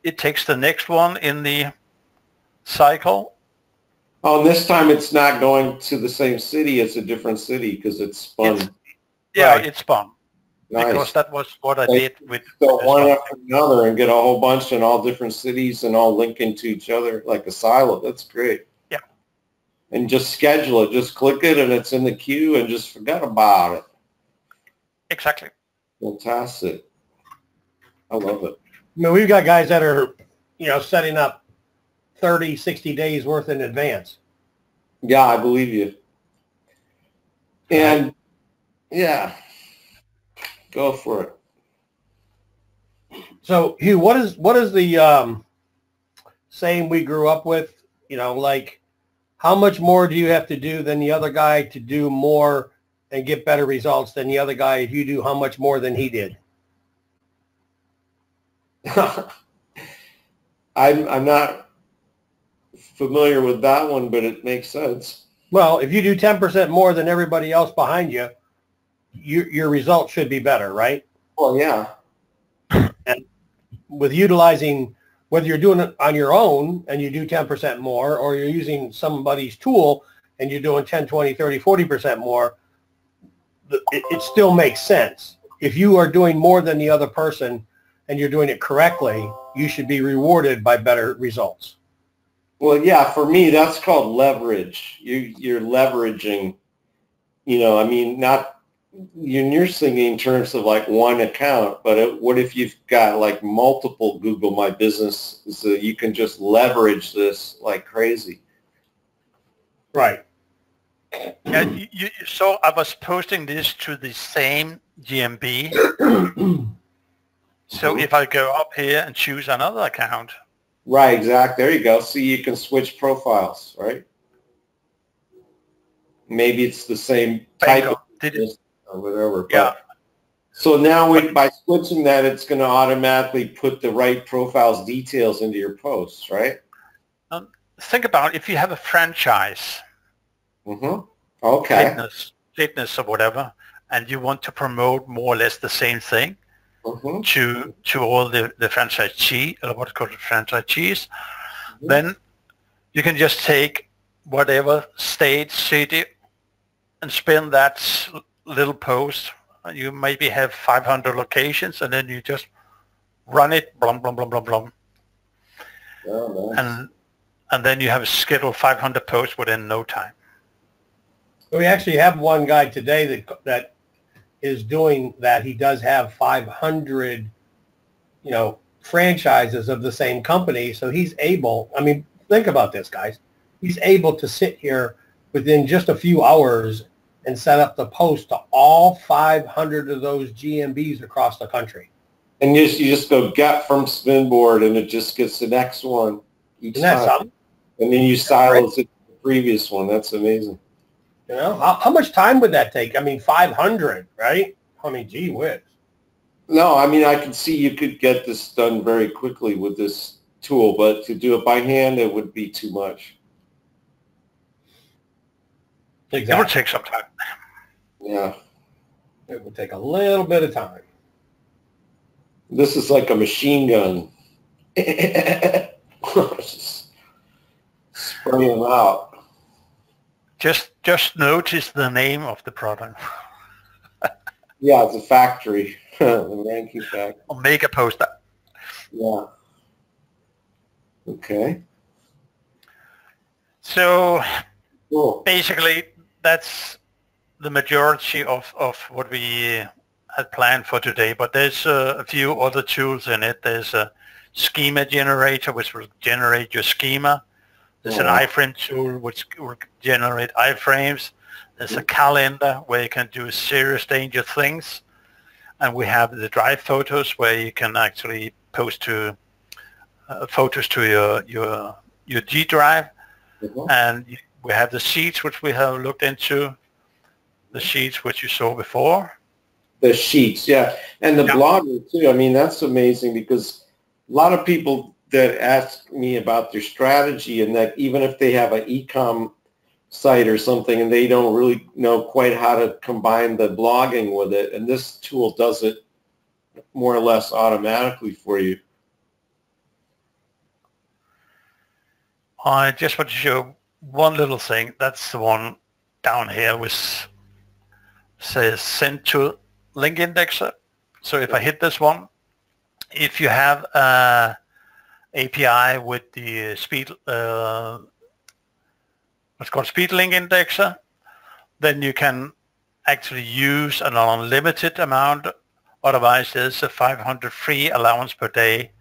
it takes the next one in the cycle. Oh, and this time it's not going to the same city. It's a different city because it's spun. It's spun. Nice. Because that was what I did with. So one after another and get a whole bunch in all different cities and all linking to each other like a silo. That's great. Yeah. And just schedule it. Just click it and it's in the queue and just forget about it. Exactly. Fantastic. I love it. I mean, we've got guys that are, setting up 30, 60 days worth in advance. Yeah, I believe you. And yeah, go for it. So, Hugh, what is the saying we grew up with? Like, how much more do you have to do than the other guy to do more and get better results than the other guy if you do how much more than he did? I'm not familiar with that one, but it makes sense. Well, if you do 10% more than everybody else behind you, your results should be better, right? Well, yeah. And with utilizing, whether you're doing it on your own and you do 10% more, or you're using somebody's tool and you're doing 10, 20, 30, 40% more, it still makes sense. If you are doing more than the other person and you're doing it correctly, you should be rewarded by better results. Well, yeah, for me, that's called leverage. You're leveraging, not you're thinking in terms of like one account, but what if you've got like multiple Google My Business so you can just leverage this like crazy. Right. Yeah, you saw I was posting this to the same GMB. So if I go up here and choose another account, Right, exactly. There you go. See, you can switch profiles, right? Maybe it's the same type of business or whatever. Yeah. But so now by switching that, it's going to automatically put the right profiles details into your posts, right? Think about if you have a franchise, Okay. fitness or whatever, and you want to promote more or less the same thing to all the franchisee, or what's called franchisees, then you can just take whatever state, city, and spin that little post. You maybe have 500 locations, and then you just run it, blum, blum, blum, blum, blum. Oh, nice. And then you have a scheduled 500 posts within no time. We actually have one guy today that is doing that. He does have 500, franchises of the same company. So he's able, I mean, think about this, guys. He's able to sit here within just a few hours and set up the post to all 500 of those GMBs across the country. And you just go get from Spinboard, and it just gets the next one each time. And then you silos it to the previous one. That's amazing. How much time would that take? I mean, 500, right? I mean, gee whiz. No, I mean, I can see you could get this done very quickly with this tool, but to do it by hand, it would be too much. Exactly. It would take some time. Yeah. It would take a little bit of time. This is like a machine gun. Just spray them out. Just notice the name of the product. Yeah, it's a factory. The ranking factory. Or make a poster. Yeah. Okay. So basically, that's the majority of what we had planned for today. But there's a few other tools in it. There's a schema generator, which will generate your schema. There's an iframe tool, which will generate iframes. There's a calendar where you can do serious danger things. And we have the drive photos where you can actually post to photos to your G drive. And we have the sheets, which we have looked into. The sheets, which you saw before. The sheets, yeah. And the blogging, too. I mean, that's amazing because a lot of people that ask me about their strategy, and that even if they have an e-com site or something and they don't really know quite how to combine the blogging with it, and this tool does it more or less automatically for you. I just want to show one little thing. That's the one down here which says send to link indexer. So if I hit this one, if you have API with the speed, what's called speed link indexer, then you can actually use an unlimited amount. Otherwise, there's a 500 free allowance per day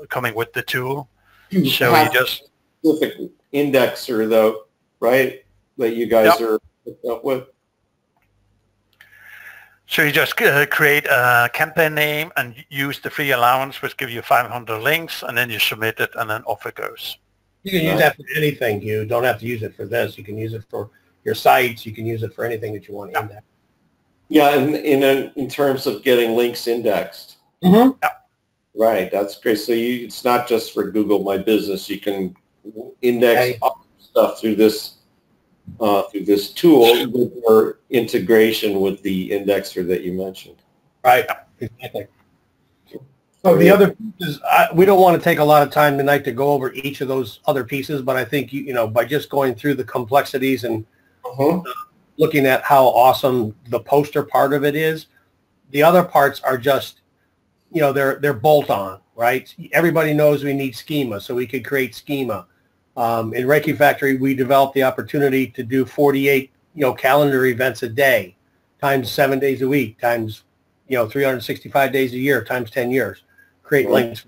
coming with the tool. So you just specific indexer though, right? That you guys are hooked up with. So you just create a campaign name and use the free allowance, which gives you 500 links, and then you submit it, and then off it goes. You can use that for anything. You don't have to use it for this. You can use it for your sites. You can use it for anything that you want to index. Yeah, in terms of getting links indexed. Yeah. Right, that's great. So it's not just for Google My Business. You can index stuff through this tool with your integration with the indexer that you mentioned. Right, exactly. So the other pieces, we don't want to take a lot of time tonight to go over each of those other pieces, but I think, by just going through the complexities and looking at how awesome the poster part of it is, the other parts are just, they're bolt-on, right? Everybody knows we need schema, so we could create schema. In Ranking Factory, we developed the opportunity to do 48, calendar events a day, times 7 days a week, times, 365 days a year, times 10 years, create links.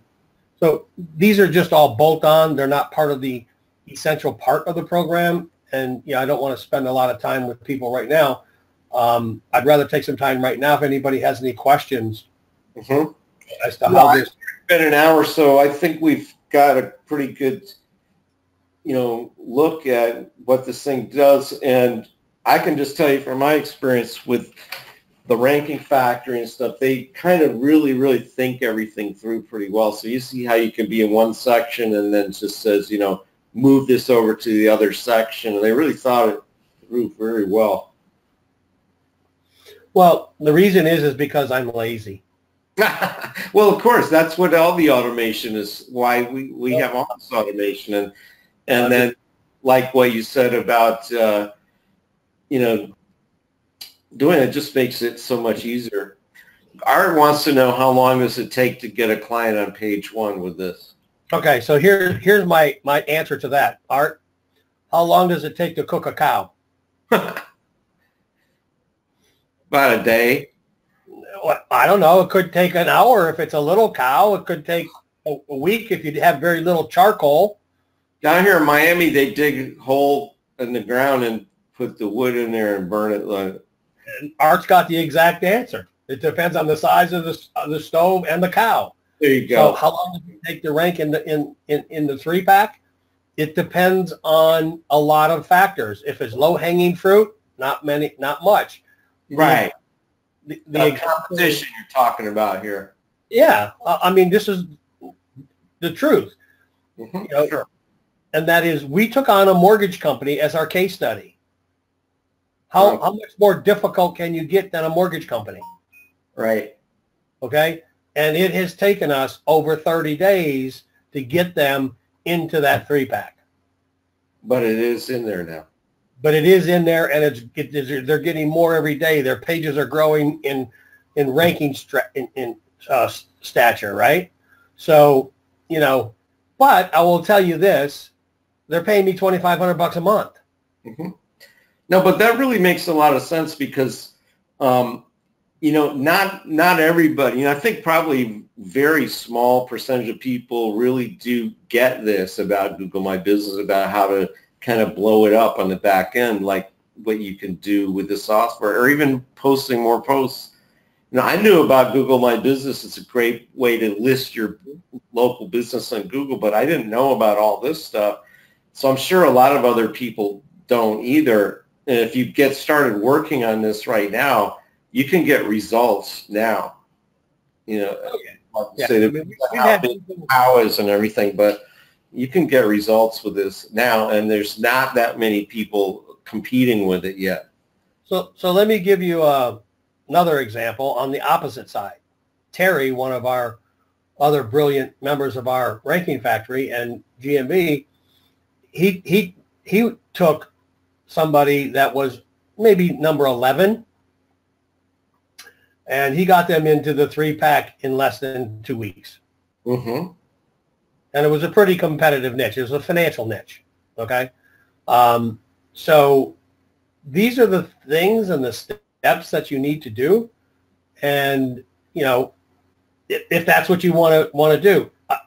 So these are just all bolt-on. They're not part of the essential part of the program. And, I don't want to spend a lot of time with people right now. I'd rather take some time right now if anybody has any questions. as to how this. It's been an hour, so I think we've got a pretty good, look at what this thing does. And I can just tell you from my experience with the ranking factory and stuff, they kind of really, really think everything through pretty well. So you see how you can be in one section and then it just says, move this over to the other section. And they really thought it through very well. Well, the reason is because I'm lazy. Well, of course, that's what all the automation is, why we have all this automation. And then like what you said about, doing it just makes it so much easier. Art wants to know how long does it take to get a client on page one with this? Okay, so here's my answer to that. Art, how long does it take to cook a cow? About a day. I don't know. It could take an hour if it's a little cow. It could take a week if you have very little charcoal. Down here in Miami, they dig a hole in the ground and put the wood in there and burn it. And Art's got the exact answer. It depends on the size of the stove and the cow. There you go. So how long does it take to rank in the 3-pack? It depends on a lot of factors. If it's low-hanging fruit, not much. Right. The competition you're talking about here. Yeah, I mean, this is the truth. Mm-hmm. Sure. And that is, we took on a mortgage company as our case study. How much more difficult can you get than a mortgage company? Right. Okay. And it has taken us over 30 days to get them into that 3-pack. But it is in there now. But it is in there, and they're getting more every day. Their pages are growing in ranking stature, right? So, but I will tell you this: they're paying me $2,500 a month. Mm-hmm. No, but that really makes a lot of sense because, not everybody. I think probably very small percentage of people really do get this about Google My Business, about how to kind of blow it up on the back end, like what you can do with the software, or even posting more posts. I knew about Google My Business. It's a great way to list your local business on Google, but I didn't know about all this stuff. So I'm sure a lot of other people don't either. And if you get started working on this right now, you can get results now. Say how big how is and everything, but you can get results with this now, and there's not that many people competing with it yet. So let me give you another example on the opposite side. Terry, one of our other brilliant members of our ranking factory and GMB, he took somebody that was maybe number 11, and he got them into the 3-pack in less than 2 weeks. Mm-hmm. And it was a pretty competitive niche. It was a financial niche, okay? So these are the things and the steps that you need to do. And, if that's what you want to do. I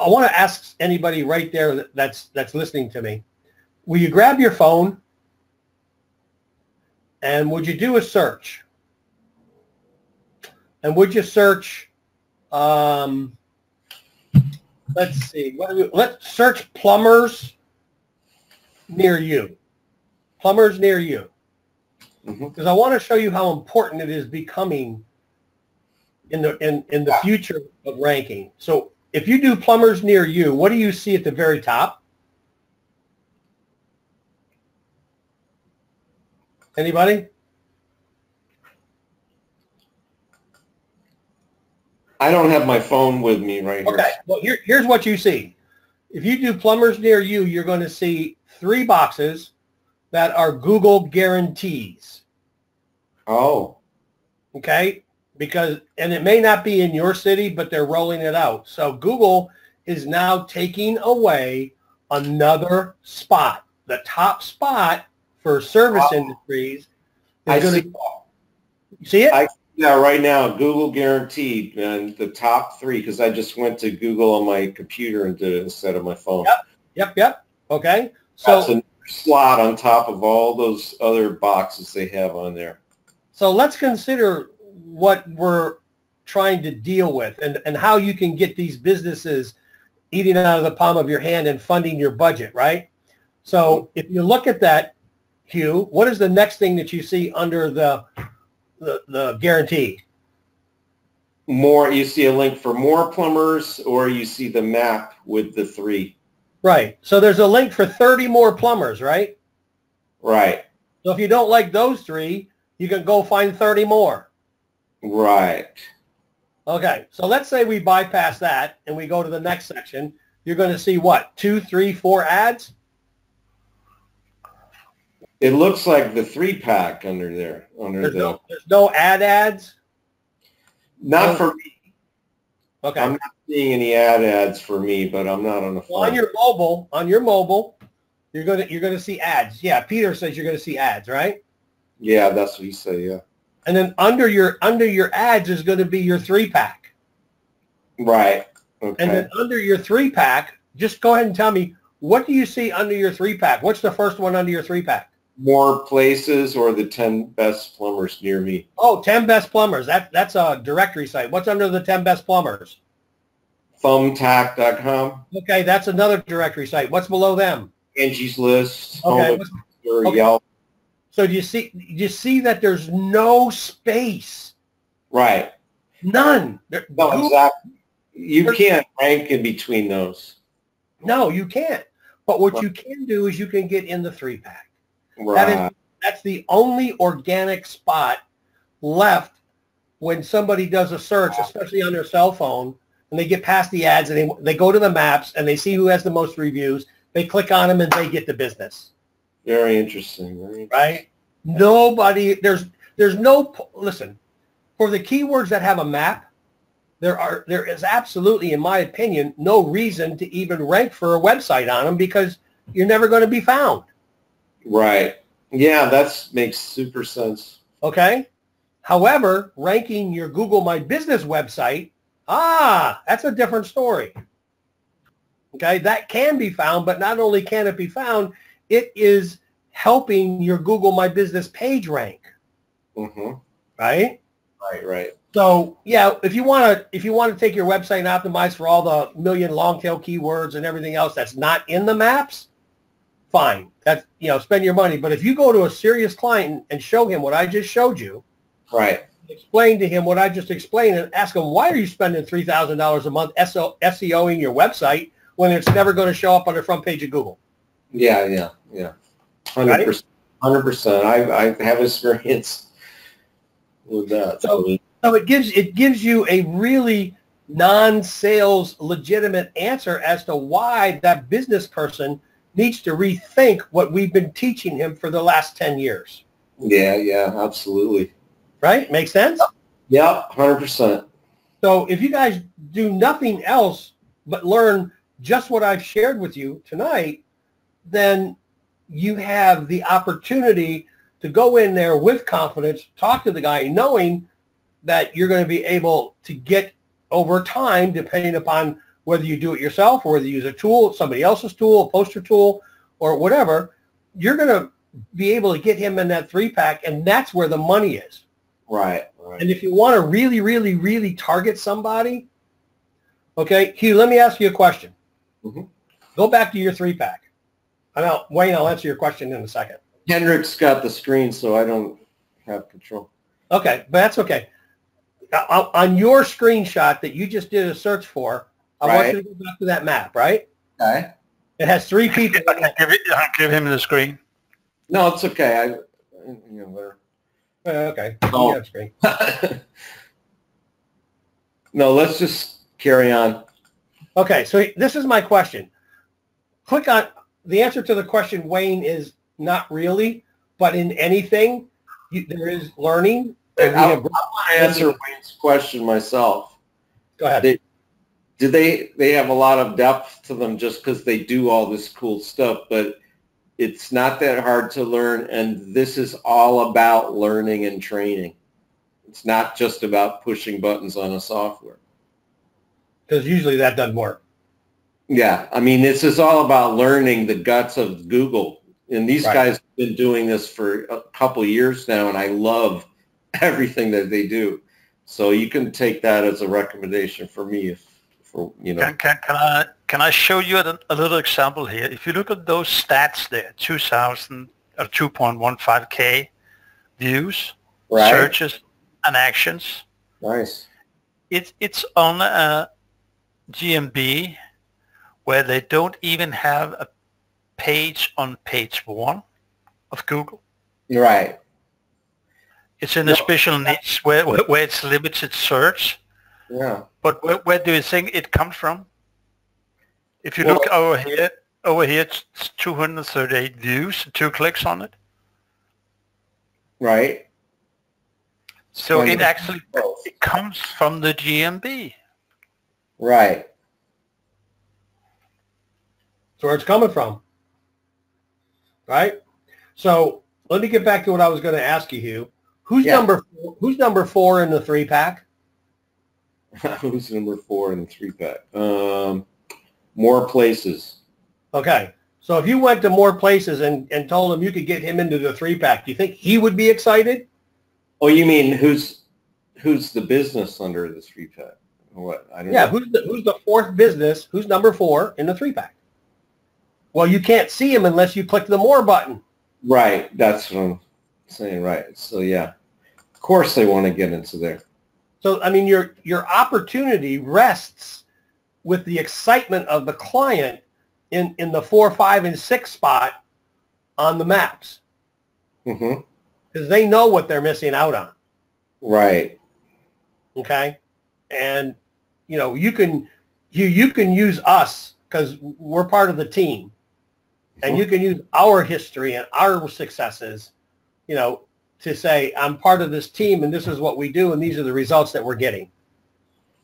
want to ask anybody right there that's listening to me, will you grab your phone and would you do a search? And would you search, let's see, let's search plumbers near you. Plumbers near you. Because I want to show you how important it is becoming in the future of ranking. So if you do plumbers near you, what do you see at the very top? Anybody? I don't have my phone with me right here. Okay, well, here's what you see. If you do plumbers near you, you're going to see 3 boxes that are Google guarantees. Oh. Okay, and it may not be in your city, but they're rolling it out. So Google is now taking away another spot. The top spot for service industries is going to. You see it? Yeah, right now, Google guaranteed, and the top 3, because I just went to Google on my computer and did it instead of my phone. Yep. Okay. So that's a slot on top of all those other boxes they have on there. So let's consider what we're trying to deal with, and how you can get these businesses eating out of the palm of your hand and funding your budget, right? So if you look at that, Hugh, what is the next thing that you see under the guarantee? More, you see a link for more plumbers, or you see the map with the 3. Right. So there's a link for 30 more plumbers, right? Right. So if you don't like those 3, you can go find 30 more. Right. Okay. So let's say we bypass that and we go to the next section. You're going to see what? 2, 3, 4 ads? It looks like the 3-pack under there. There's no ads? Not for me. Okay. I'm not seeing any ads for me, but I'm not on the phone. Well, on your mobile, you're gonna see ads. Yeah, Peter says you're gonna see ads, right? Yeah, that's what he said. Yeah. And then under your ads is going to be your 3-pack. Right. Okay. And then under your 3-pack, just go ahead and tell me, what do you see under your 3-pack? What's the first one under your 3-pack? More places, or the 10 best plumbers near me. Oh, 10 best plumbers. That's a directory site. What's under the 10 best plumbers? Thumbtack.com. Okay, that's another directory site. What's below them? Angie's List. Okay. Or Yelp. So do you see that there's no space? Right. None. No, exactly. You can't rank in between those. No, you can't. But what you can do is you can get in the 3-pack. Right. That's the only organic spot left when somebody does a search, especially on their cell phone, and they get past the ads and they go to the maps and they see who has the most reviews. They click on them and they get the business. Very interesting. Right? Nobody, there's no, listen, for the keywords that have a map, there is absolutely, in my opinion, no reason to even rank for a website on them because you're never going to be found. Right. Yeah, that makes super sense. Okay. However, ranking your Google My Business website, that's a different story. Okay. That can be found, but not only can it be found, it is helping your Google My Business page rank. Mm-hmm. Right? Right. So yeah, if you want to take your website and optimize for all the million long tail keywords and everything else that's not in the maps, fine. That's, spend your money. But if you go to a serious client and show him what I just showed you, right, explain to him what I just explained and ask him, why are you spending $3,000 a month SEOing your website when it's never going to show up on the front page of Google? Yeah. 100%. 100%. I have experience with that. So it gives you a really non-sales legitimate answer as to why that business person needs to rethink what we've been teaching him for the last 10 years. Yeah, absolutely. Right? Make sense? Yeah, 100%. So if you guys do nothing else but learn just what I've shared with you tonight, then you have the opportunity to go in there with confidence, talk to the guy, knowing that you're going to be able to get over time, depending upon whether you do it yourself or whether you use a tool, somebody else's tool, a poster tool, or whatever, you're going to be able to get him in that 3-pack, and that's where the money is. Right. And if you want to really, really, really target somebody, okay, Hugh, let me ask you a question. Mm-hmm. Go back to your 3-pack. Wayne, I'll answer your question in a second. Henrik's got the screen, so I don't have control. Okay, but that's okay. On your screenshot that you just did a search for, I want you to go back to that map, right? Okay. It has 3 people. I'll give him the screen. No, it's okay. Okay. Oh. You have screen. No, let's just carry on. Okay, so this is my question. Click on the answer to the question, Wayne, is not really, but in anything, there is learning. I want to answer Wayne's question myself. Go ahead. They have a lot of depth to them just because they do all this cool stuff, but it's not that hard to learn, and this is all about learning and training. It's not just about pushing buttons on a software. Because usually that doesn't work. Yeah, I mean, this is all about learning the guts of Google. And these guys have been doing this for a couple of years now, and I love everything that they do. So you can take that as a recommendation for me if, for, you know. Can I show you a little example here? If you look at those stats there, 2,000 or 2.15K views, Right. searches, and actions. Nice. It's on a GMB where they don't even have a page on page 1 of Google. Right. It's in a special niche where it's limited search. Yeah. But where do you think it comes from? If you look over here, it's 238 views, 2 clicks on it. Right. So it actually it comes from the GMB. Right. That's where it's coming from. Right? So let me get back to what I was going to ask you, Hugh. Who's number 4 in the 3-pack? Who's number 4 in the 3-pack? More Places. Okay. So if you went to More Places and told him you could get him into the 3-pack, do you think he would be excited? Oh, you mean who's the business under the 3-pack? What? I don't know. Who's the 4th business? Who's number 4 in the 3-pack? Well, you can't see him unless you click the More button. Right. That's what I'm saying. Right. So yeah, of course they want to get into there. So I mean, your opportunity rests with the excitement of the client in the 4, 5, and 6 spot on the maps. Mm-hmm. Because they know what they're missing out on. Right. Okay. And you know, you can use us because we're part of the team. And you can use our history and our successes, you know, to say, I'm part of this team and this is what we do and these are the results that we're getting.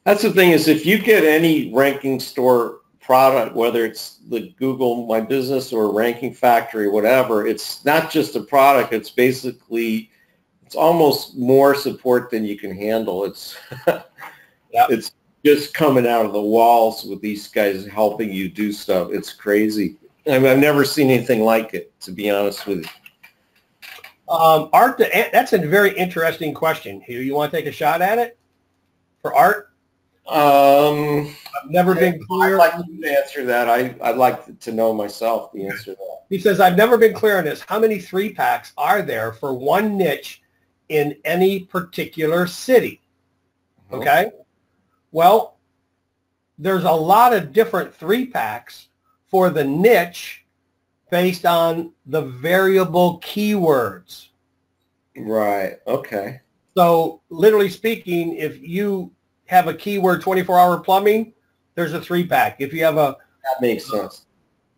That's the thing is if you get any ranking store product, whether it's the Google My Business or Ranking Factory, whatever, it's not just a product. It's basically, it's almost more support than you can handle. It's, it's just coming out of the walls with these guys helping you do stuff. It's crazy. I mean, I've never seen anything like it, to be honest with you. Art, that's a very interesting question. Hugh, you want to take a shot at it for Art? I've never been clear. I'd like you to answer that. I'd like to know myself the answer to that. He says, I've never been clear on this. How many 3-packs are there for one niche in any particular city? Okay. Well, there's a lot of different 3-packs for the niche based on the variable keywords. Right. Okay. So literally speaking, if you have a keyword 24-hour plumbing, there's a 3-pack. If you have that makes sense.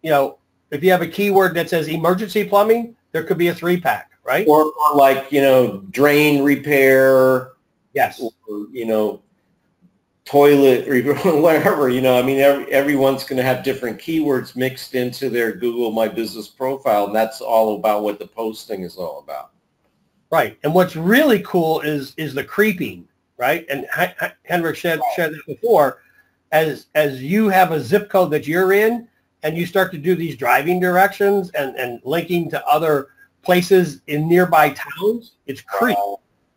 You know, if you have a keyword that says emergency plumbing, there could be a 3-pack, right? Or like, you know, drain repair. Yes. Or, you know, toilet repair, whatever, you know, I mean, everyone's going to have different keywords mixed into their Google My Business profile, and that's all about what the posting is all about. Right. And what's really cool is the creeping, right? And Henrik shared that before. As you have a zip code that you're in and you start to do these driving directions and linking to other places in nearby towns, it's creep.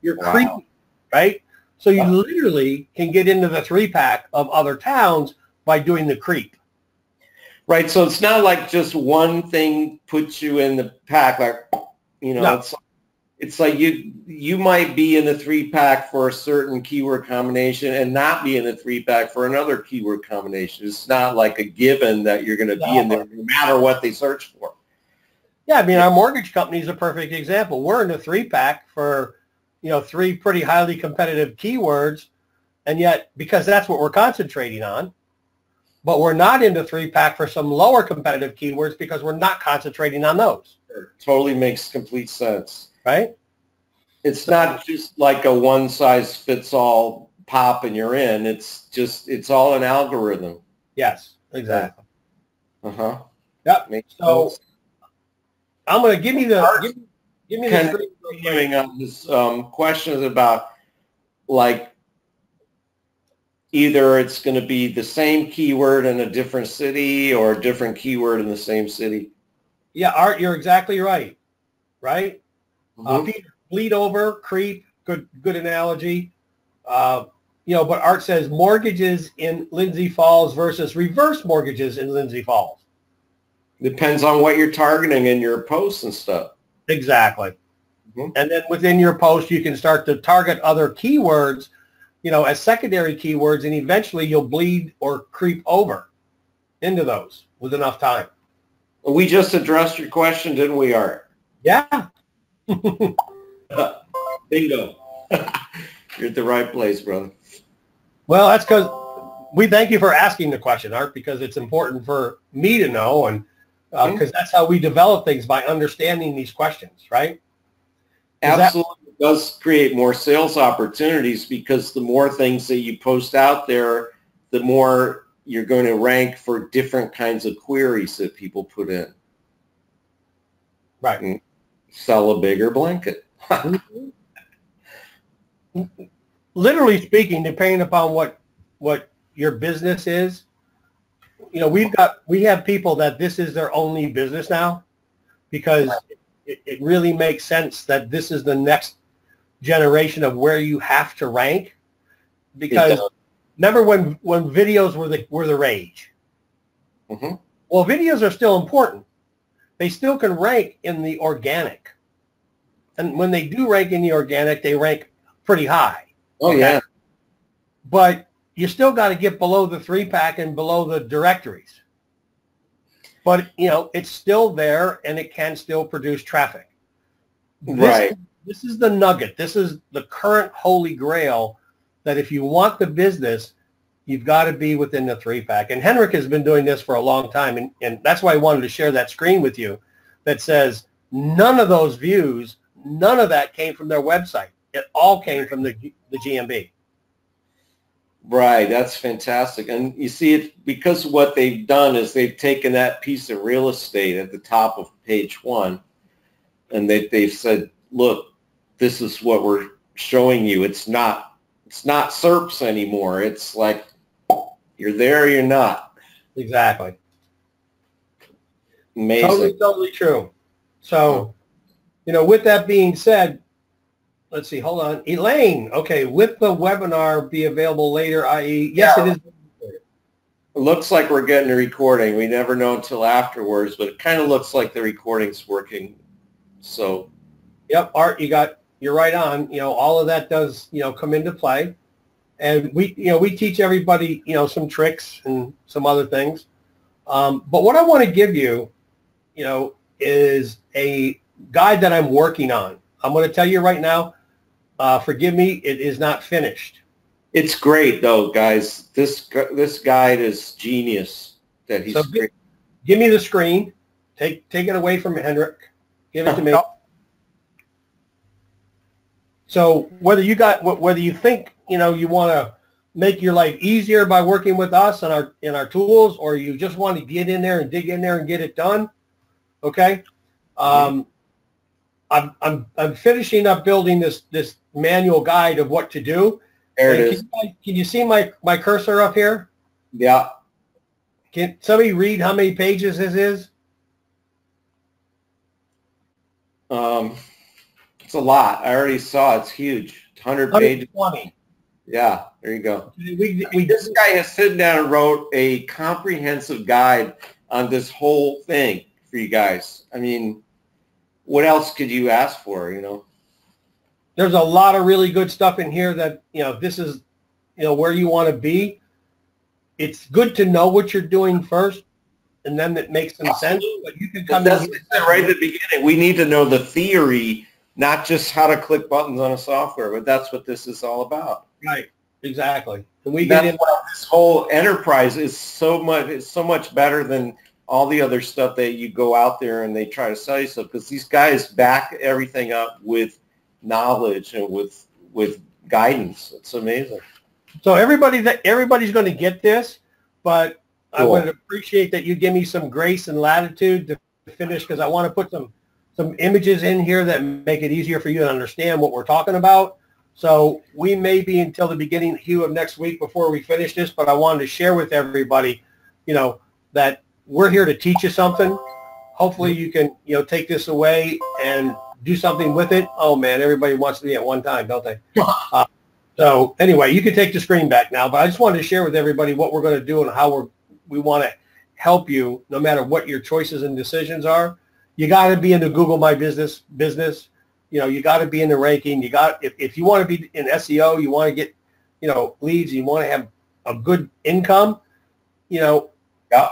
You're creeping, right? So you literally can get into the 3-pack of other towns by doing the creep. Right. So it's not like just one thing puts you in the pack. Like, you know, it's like you might be in the 3-pack for a certain keyword combination and not be in the 3-pack for another keyword combination. It's not like a given that you're going to be in there no matter what they search for. Yeah. I mean, our mortgage company is a perfect example. We're in the 3-pack for, you know, 3 pretty highly competitive keywords, and yet because that's what we're concentrating on, but we're not into 3-pack for some lower competitive keywords because we're not concentrating on those. It totally makes complete sense. Right? It's not just like a one-size-fits-all pop and you're in. It's all an algorithm. Yes, exactly. Uh-huh. Yep. So I'm going to give me the continuing on his questions about like either it's going to be the same keyword in a different city or a different keyword in the same city. Yeah, Art, you're exactly right. Right? Mm-hmm. Peter, bleed over, creep, good analogy. But Art says mortgages in Lindsay Falls versus reverse mortgages in Lindsay Falls. Depends on what you're targeting in your posts and stuff. Exactly. Mm-hmm. And then within your post, you can start to target other keywords, as secondary keywords, and eventually you'll bleed or creep over into those with enough time. Well, we just addressed your question, didn't we, Art? Yeah. Bingo. You're at the right place, brother. Well, that's because we thank you for asking the question, Art, because it's important for me to know, and because that's how we develop things, by understanding these questions, right? Absolutely. It does create more sales opportunities, because the more things that you post out there, the more you're going to rank for different kinds of queries that people put in. Right. And sell a bigger blanket. Literally speaking, depending upon what your business is, we have people that this is their only business now, because it really makes sense that this is the next generation of where you have to rank. Because remember when videos were the rage? Mm-hmm. Well, videos are still important. They still can rank in the organic. And when they do rank in the organic, they rank pretty high. Oh, yeah. But you still got to get below the 3-pack and below the directories. But, it's still there, and it can still produce traffic. Right. This is the nugget. This is the current holy grail, that if you want the business, you've got to be within the 3-pack. And Henrik has been doing this for a long time, and that's why I wanted to share that screen with you that says none of those views, none of that came from their website. It all came from the GMB. Right. That's fantastic. And you see it because what they've done is they've taken that piece of real estate at the top of page 1, and they've said, look, this is what we're showing you. It's not SERPs anymore. It's like you're there or you're not. Exactly. Amazing. Totally true. So, with that being said, let's see, hold on. Elaine, okay, with the webinar be available later, i.e., yes, it is. It looks like we're getting a recording. We never know until afterwards, but it kind of looks like the recording's working. So, yep, Art, you're right on. All of that does, come into play. And we teach everybody, some tricks and some other things. But what I want to give you, is a guide that I'm working on. I'm going to tell you right now, forgive me, it is not finished. It's great, though, guys. This guide is genius. That he's great. Give me the screen. Take it away from Henrik. Give it to me. So whether you think you want to make your life easier by working with us and in our tools, or you just want to get in there and dig in there and get it done, okay? I'm finishing up building this manual guide of what to do. There it is. Can you see my cursor up here? Yeah. Can somebody read how many pages this is? It's a lot. I already saw it's huge. 100 pages. 120. Yeah, there you go. We this guy has sat down and wrote a comprehensive guide on this whole thing for you guys. I mean, what else could you ask for, There's a lot of really good stuff in here that, this is, where you want to be. It's good to know what you're doing first, and then it makes some sense. But you can come in here. Right at the beginning. We need to know the theory, not just how to click buttons on a software, but that's what this is all about. Right. Exactly. And we get in. This whole enterprise is so much better than all the other stuff that you go out there and they try to sell you stuff, because these guys back everything up with knowledge and with guidance. It's amazing. So everybody's going to get this, but cool. I would appreciate that you give me some grace and latitude to finish, because I want to put some images in here that make it easier for you to understand what we're talking about. So we may be until the beginning, Hugh, of next week before we finish this, but I wanted to share with everybody, that we're here to teach you something. Hopefully you can, take this away and do something with it. Oh man, everybody wants to be at one time, don't they? So anyway, you can take the screen back now, but I just wanted to share with everybody what we're going to do and how we want to help you no matter what your choices and decisions are. You got to be in the Google My Business. You know, you got to be in the ranking. You got if you want to be in SEO, you want to get, you know, leads, you want to have a good income, you know. Yeah.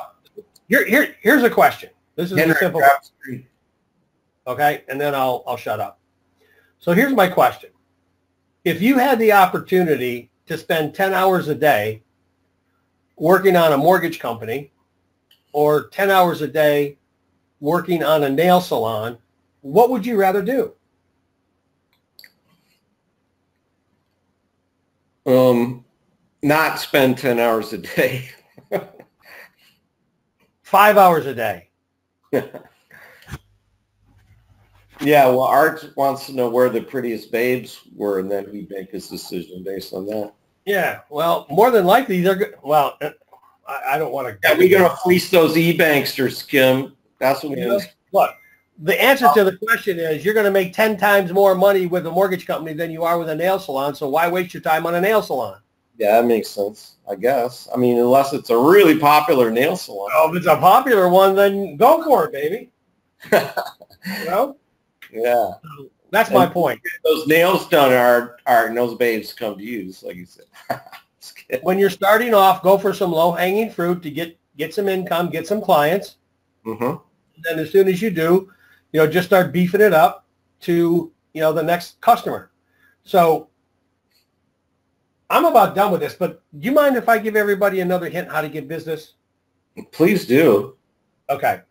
Here's a question. This is Henrik, a simple question. Okay, and then I'll shut up. So here's my question. If you had the opportunity to spend 10 hours a day working on a mortgage company or 10 hours a day working on a nail salon, what would you rather do? Not spend 10 hours a day. 5 hours a day. Yeah, well, Art wants to know where the prettiest babes were, and then he'd make his decision based on that. Yeah, well, more than likely they're good. Well, I don't want to. Yeah, we're going to fleece those e-banksters, Kim. That's what Look, the answer to the question is you're going to make 10 times more money with a mortgage company than you are with a nail salon, so why waste your time on a nail salon? Yeah, that makes sense, I guess. I mean, unless it's a really popular nail salon. Oh, if it's a popular one, then go for it, baby. You know? Yeah. That's my point. Those nails done are and those babes come to you, like you said. When you're starting off, go for some low-hanging fruit to get some income, get some clients. Mm-hmm. And then as soon as you do, you know, just start beefing it up to, you know, the next customer. So I'm about done with this, but do you mind if I give everybody another hint how to get business? Please do. Okay.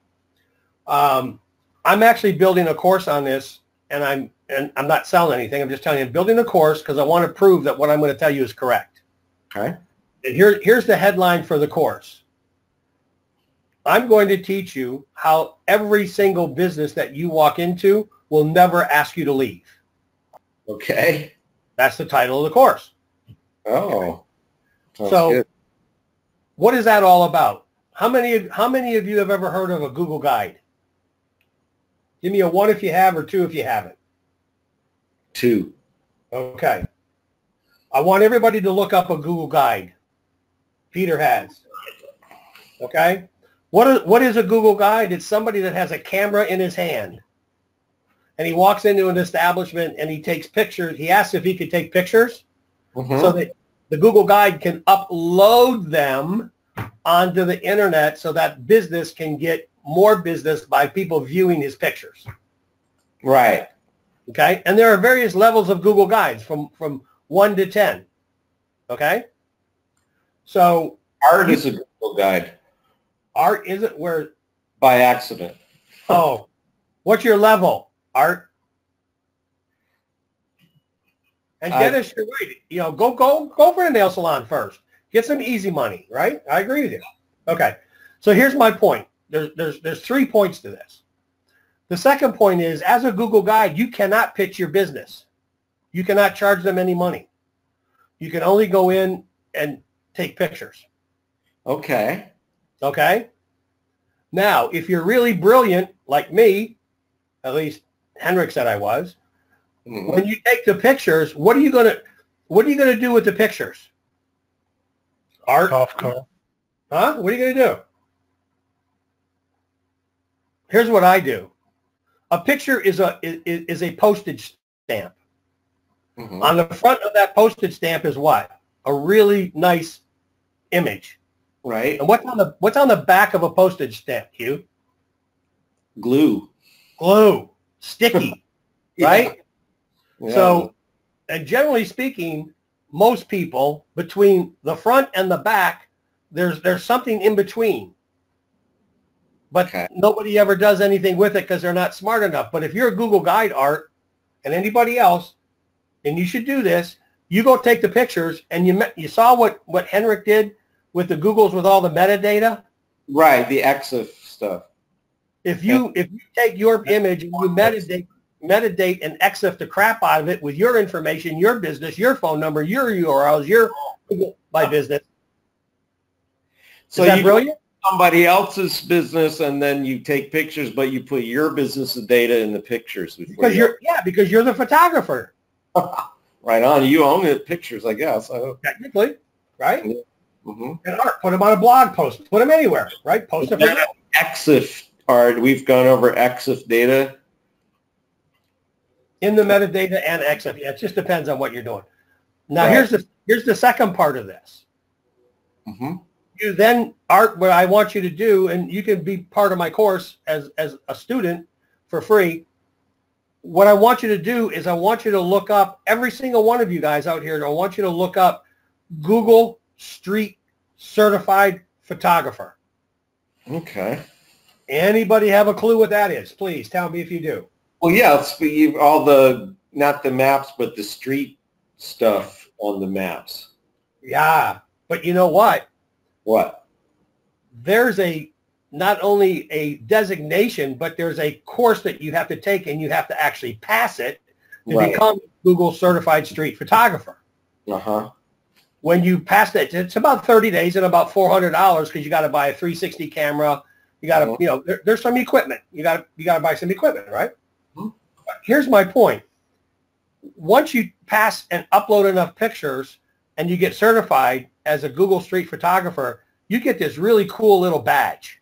I'm actually building a course on this, and I'm not selling anything. I'm just telling you I'm building a course because I want to prove that what I'm going to tell you is correct. Okay. And here's the headline for the course. I'm going to teach you how every single business that you walk into will never ask you to leave. Okay. That's the title of the course. Oh. So good. what is that all about? How many of you have ever heard of a Google Guide? Give me a 1 if you have or 2 if you haven't. 2. Okay. I want everybody to look up a Google Guide. Peter has. Okay. What is a Google Guide? It's somebody that has a camera in his hand. And he walks into an establishment and he takes pictures. He asks if he could take pictures so that the Google Guide can upload them onto the internet so that business can get more business by people viewing his pictures. Right. Okay. And there are various levels of Google Guides from 1 to 10. Okay. So Art is a Google Guide. Art isn't where? By accident. Oh, what's your level, Art? And Dennis, you're right. You know, go for a nail salon first. Get some easy money, right? I agree with you. Okay. So here's my point. There's 3 points to this. The second point is, as a Google Guide, you cannot pitch your business. You cannot charge them any money. You can only go in and take pictures. Okay. Okay? Now, if you're really brilliant, like me, at least Henrik said I was, when you take the pictures, what are you gonna do with the pictures? Art? Golf cart. Huh? What are you gonna do? Here's what I do. A picture is a postage stamp. On the front of that postage stamp is what? A really nice image. Right. And what's on the back of a postage stamp, Hugh? Glue. Glue. Sticky. Right? Yeah. So, and generally speaking, most people, between the front and the back, there's something in between. But nobody ever does anything with it because they're not smart enough. But if you're a Google Guide, Art, and anybody else, and you should do this, you go take the pictures, and you saw what Henrik did with the Googles with all the metadata? Right, the EXIF stuff. If you take your image and you metadate and EXIF the crap out of it with your information, your business, your phone number, your URLs, your Google My Business. So is that brilliant? Somebody else's business, and then you take pictures, but you put your business data in the pictures. Because you're the photographer. Right on. You own the pictures, I guess. Technically, right? Mm-hmm. And art, put them on a blog post. Put them anywhere, right? Post them. EXIF art. We've gone over EXIF data. In the metadata and EXIF. Yeah, it just depends on what you're doing. Now, Right. here's the second part of this. Mm-hmm. You then, Art, what I want you to do, and you can be part of my course as a student for free. What I want you to do is I want you to look up, every single one of you guys out here, I want you to look up Google Street Certified Photographer. Okay. Anybody have a clue what that is? Please tell me if you do. Well, yeah, it's all the, not the maps, but the street stuff on the maps. Yeah, but you know what? What? There's not only a designation, but there's a course that you have to take, and you have to actually pass it to become Google Certified Street Photographer. Uh-huh. When you pass that, it's about 30 days and about $400 because you got to buy a 360 camera. You got to, you know, there's some equipment. You got to buy some equipment, right? Mm-hmm. Here's my point. Once you pass and upload enough pictures and you get certified as a Google Street Photographer, you get this really cool little badge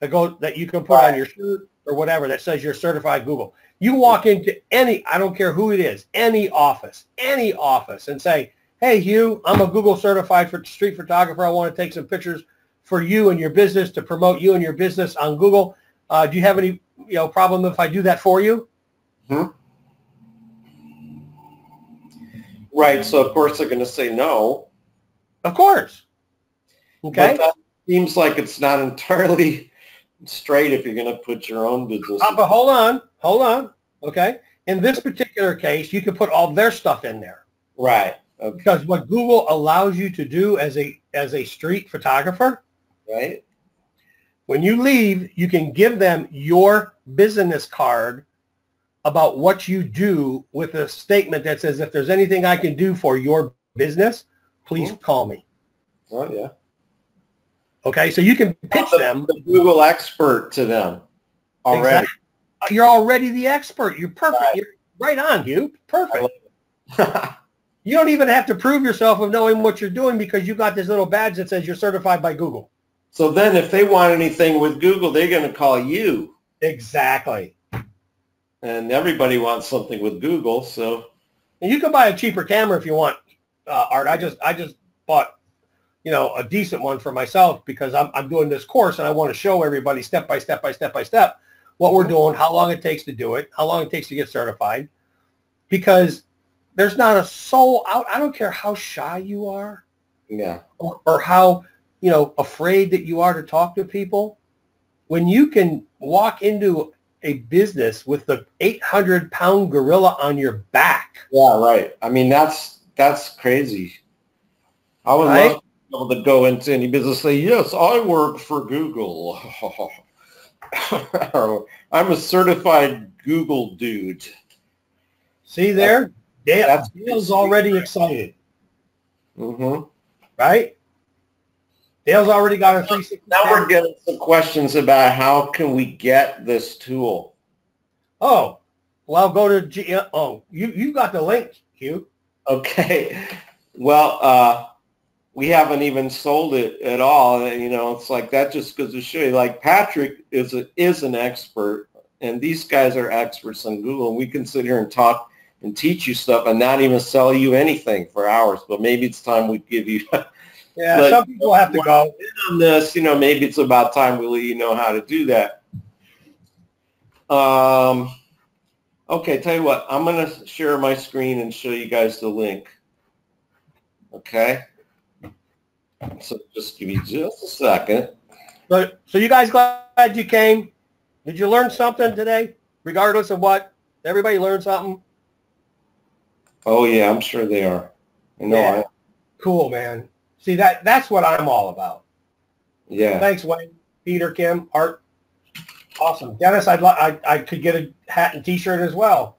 that you can put on your shirt or whatever that says you're certified Google. You walk into I don't care who it is, any office, and say, hey, Hugh, I'm a Google certified street photographer. I want to take some pictures for you and your business to promote you and your business on Google. Do you have any problem if I do that for you? Hmm. Right. So, of course, they're going to say no. Of course. Okay. But that seems like it's not entirely straight if you're going to put your own business. But hold on. Okay. In this particular case, you can put all their stuff in there. Right. Okay. Because what Google allows you to do as a street photographer, right? When you leave, you can give them your business card about what you do with a statement that says, if there's anything I can do for your business, please call me. Oh, yeah. Okay, so you can pitch them. The Google expert to them already. Exactly. You're already the expert. You're perfect. Right. You're right on, Hugh. Perfect. You don't even have to prove yourself of knowing what you're doing because you got this little badge that says you're certified by Google. So then if they want anything with Google, they're going to call you. Exactly. And everybody wants something with Google, so. And you can buy a cheaper camera if you want, Art. I just bought, a decent one for myself because I'm doing this course and I want to show everybody step by step what we're doing, how long it takes to do it, how long it takes to get certified. Because there's not a soul out. I don't care how shy you are. Yeah. Or how, afraid that you are to talk to people. When you can walk into a business with the 800-pound gorilla on your back. Yeah, right. I mean, that's crazy. I would love to be able to go into any business and say, yes, I work for Google. I'm a certified Google dude. See there? Dale's already excited. Mm-hmm. Right? Dale's already got a 360. Now we're getting some questions about how can we get this tool. Oh, well, go to you got the link, Hugh. Okay. Well, we haven't even sold it at all. It's like that just goes to show you, like Patrick is an expert, and these guys are experts on Google, and we can sit here and talk and teach you stuff and not even sell you anything for hours. But maybe it's time we give you. Yeah, some people have to go on this. Maybe it's about time we let you know how to do that. Okay, tell you what, I'm going to share my screen and show you guys the link. Okay. So just give me just a second. So you guys glad you came? Did you learn something today? Regardless of what? Everybody learned something? Oh, yeah, I'm sure they are. I know. Yeah. Cool, man. See, that's what I'm all about. Yeah. Thanks, Wayne, Peter, Kim, Art. Awesome. Dennis, I could get a hat and T-shirt as well.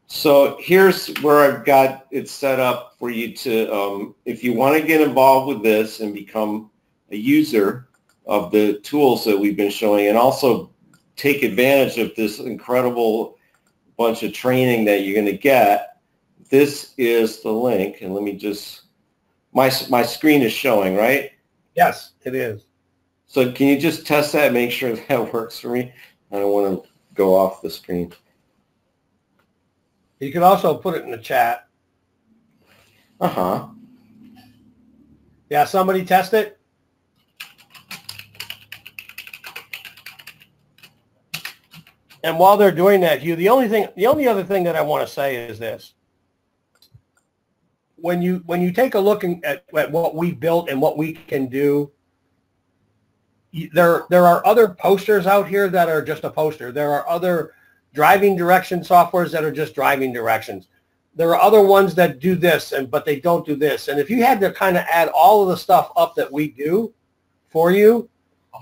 So here's where I've got it set up for you to, if you want to get involved with this and become a user of the tools that we've been showing and also take advantage of this incredible bunch of training that you're going to get, this is the link. And let me just, my screen is showing, right? Yes, it is. So can you just test that and make sure that works for me? I don't want to go off the screen. You can also put it in the chat. Uh-huh. Yeah, somebody test it. And while they're doing that, Hugh, the only other thing that I want to say is this. When you take a look at what we built and what we can do, there are other posters out here that are just a poster. There are other driving direction softwares that are just driving directions. There are other ones that do this, but they don't do this. And if you had to kind of add all of the stuff up that we do for you,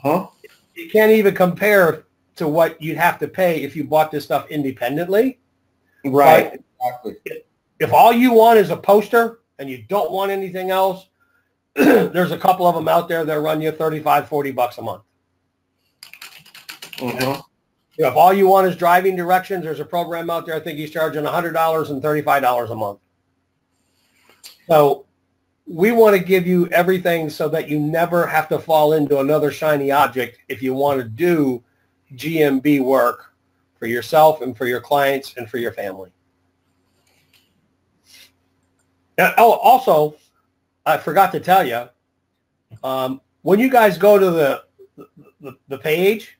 it can't even compare to what you'd have to pay if you bought this stuff independently. Right. Exactly. If all you want is a poster and you don't want anything else, there's a couple of them out there that run you $35-40 a month. Mm-hmm. If all you want is driving directions, there's a program out there, I think he's charging $100 and $35 a month. So we want to give you everything so that you never have to fall into another shiny object if you want to do GMB work for yourself and for your clients and for your family. Now, also, I forgot to tell you, when you guys go to the page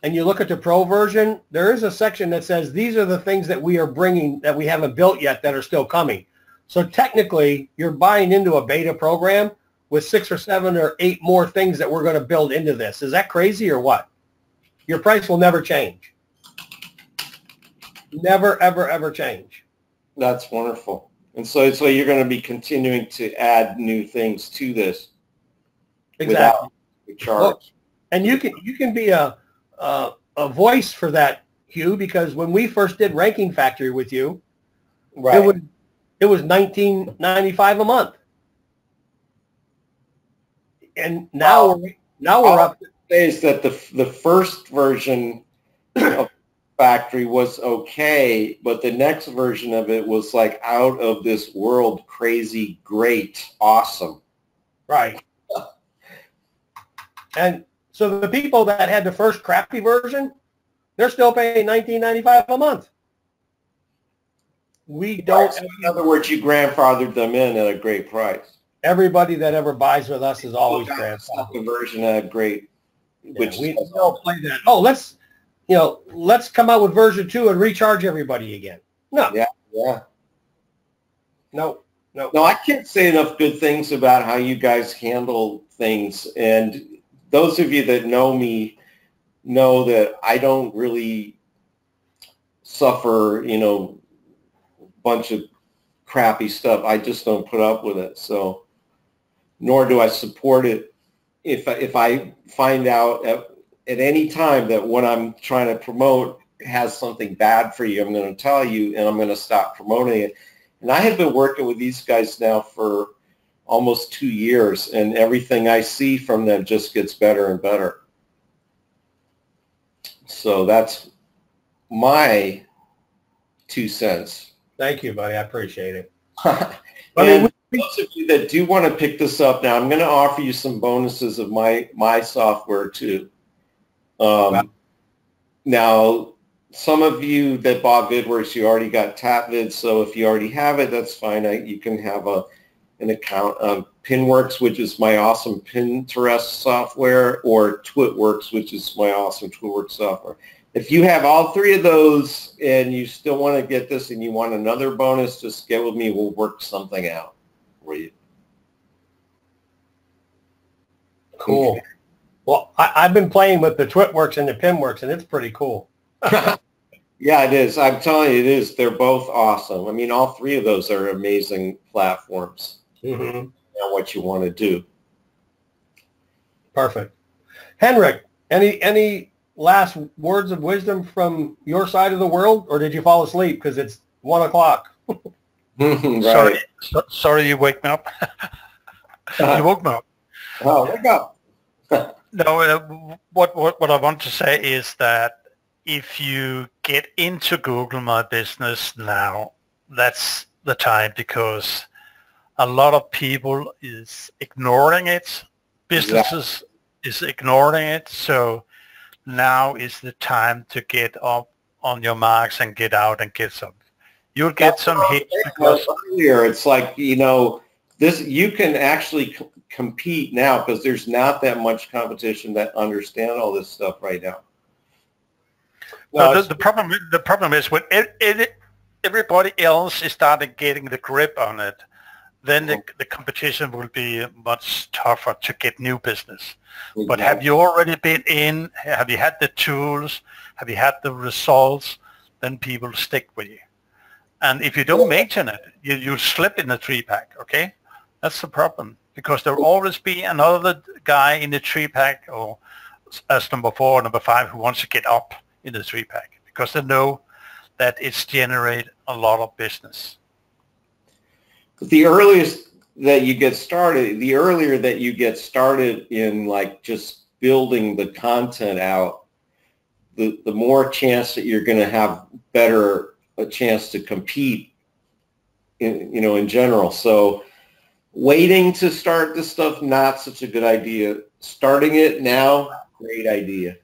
and you look at the pro version, there is a section that says these are the things that we are bringing that we haven't built yet that are still coming. So technically, you're buying into a beta program with 6 or 7 or 8 more things that we're going to build into this. Is that crazy or what? Your price will never change. Never, ever, ever change. That's wonderful. And so you're going to be continuing to add new things to this. Exactly. Without charge. Well, and you can be a voice for that, Hugh, because when we first did Ranking Factory with you, right, it was $19.95 a month, and now we're up. Is that the first version of Factory was okay, but the next version of it was like out of this world, crazy, great, awesome. Right. And so the people that had the first crappy version, they're still paying $19.95 a month. We don't. So in other words, you grandfathered them in at a great price. Everybody that ever buys with us is always grandfathered. The version at a great. Which we don't play that. Oh, let's come out with version 2 and recharge everybody again. No. Yeah. No. I can't say enough good things about how you guys handle things. And those of you that know me know that I don't really suffer, a bunch of crappy stuff. I just don't put up with it. So, nor do I support it. If I find out at any time that what I'm trying to promote has something bad for you, I'm going to tell you, and I'm going to stop promoting it. And I have been working with these guys now for almost 2 years, and everything I see from them just gets better and better. So that's my 2 cents. Thank you, buddy. I appreciate it. And those of you that do want to pick this up now, I'm going to offer you some bonuses of my software too. Now, some of you that bought VidWorks, you already got TapVid, so if you already have it, that's fine. You can have an account on Pinworks, which is my awesome Pinterest software, or TwitWorks, which is my awesome TwitWorks software. If you have all 3 of those and you still want to get this and you want another bonus, just get with me. We'll work something out for you. Cool. Okay. Well, I've been playing with the TwitWorks and the Pinworks, and it's pretty cool. Yeah, it is. I'm telling you, it is. They're both awesome. I mean, all 3 of those are amazing platforms. Mm-hmm. And what you want to do. Perfect. Henrik, any last words of wisdom from your side of the world, or did you fall asleep because it's 1 o'clock? Right. Sorry, you wake me up. You woke me up. Oh, wake up. No, what I want to say is that if you get into Google My Business now, that's the time, because a lot of people is ignoring it. Businesses is ignoring it. So now is the time to get up on your marks and get out and get some. You'll get some hits because earlier it's like, you know, this, you can actually compete now because there's not that much competition that understand all this stuff right now. Well, the problem is when everybody else is starting getting the grip on it, then the competition will be much tougher to get new business. Exactly. But have you already been in? Have you had the tools? Have you had the results? Then people stick with you. And if you don't mention it, you slip in the 3-pack, okay? That's the problem, because there will always be another guy in the 3-pack or as number 4 or number 5 who wants to get up in the 3-pack because they know that it's generate a lot of business. The earliest that you get started, the earlier that you get started in like just building the content out, the more chance that you're going to have a chance to compete in, you know, in general. So waiting to start this stuff, not such a good idea. Starting it now, great idea.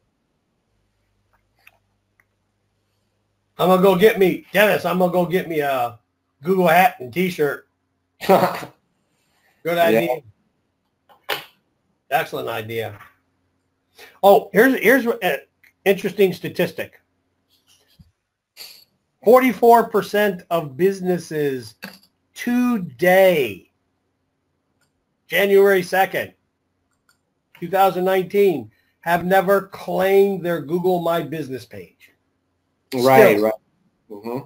I'm going to go get me, Dennis, I'm going to go get me a Google hat and t-shirt. Good idea. Yeah. Excellent idea. Oh, here's an interesting statistic. 44% of businesses today, January 2nd, 2019, have never claimed their Google My Business page. Right, right. Mm-hmm.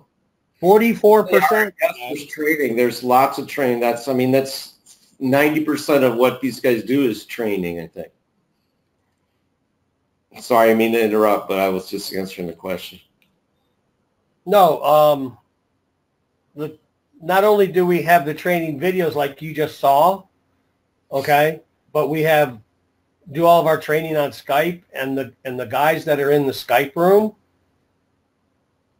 44%. There's training. There's lots of training. That's 90% of what these guys do is training, I think. Sorry, I mean to interrupt, but I was just answering the question. No, not only do we have the training videos like you just saw, okay, but we do all of our training on Skype, and the guys that are in the Skype room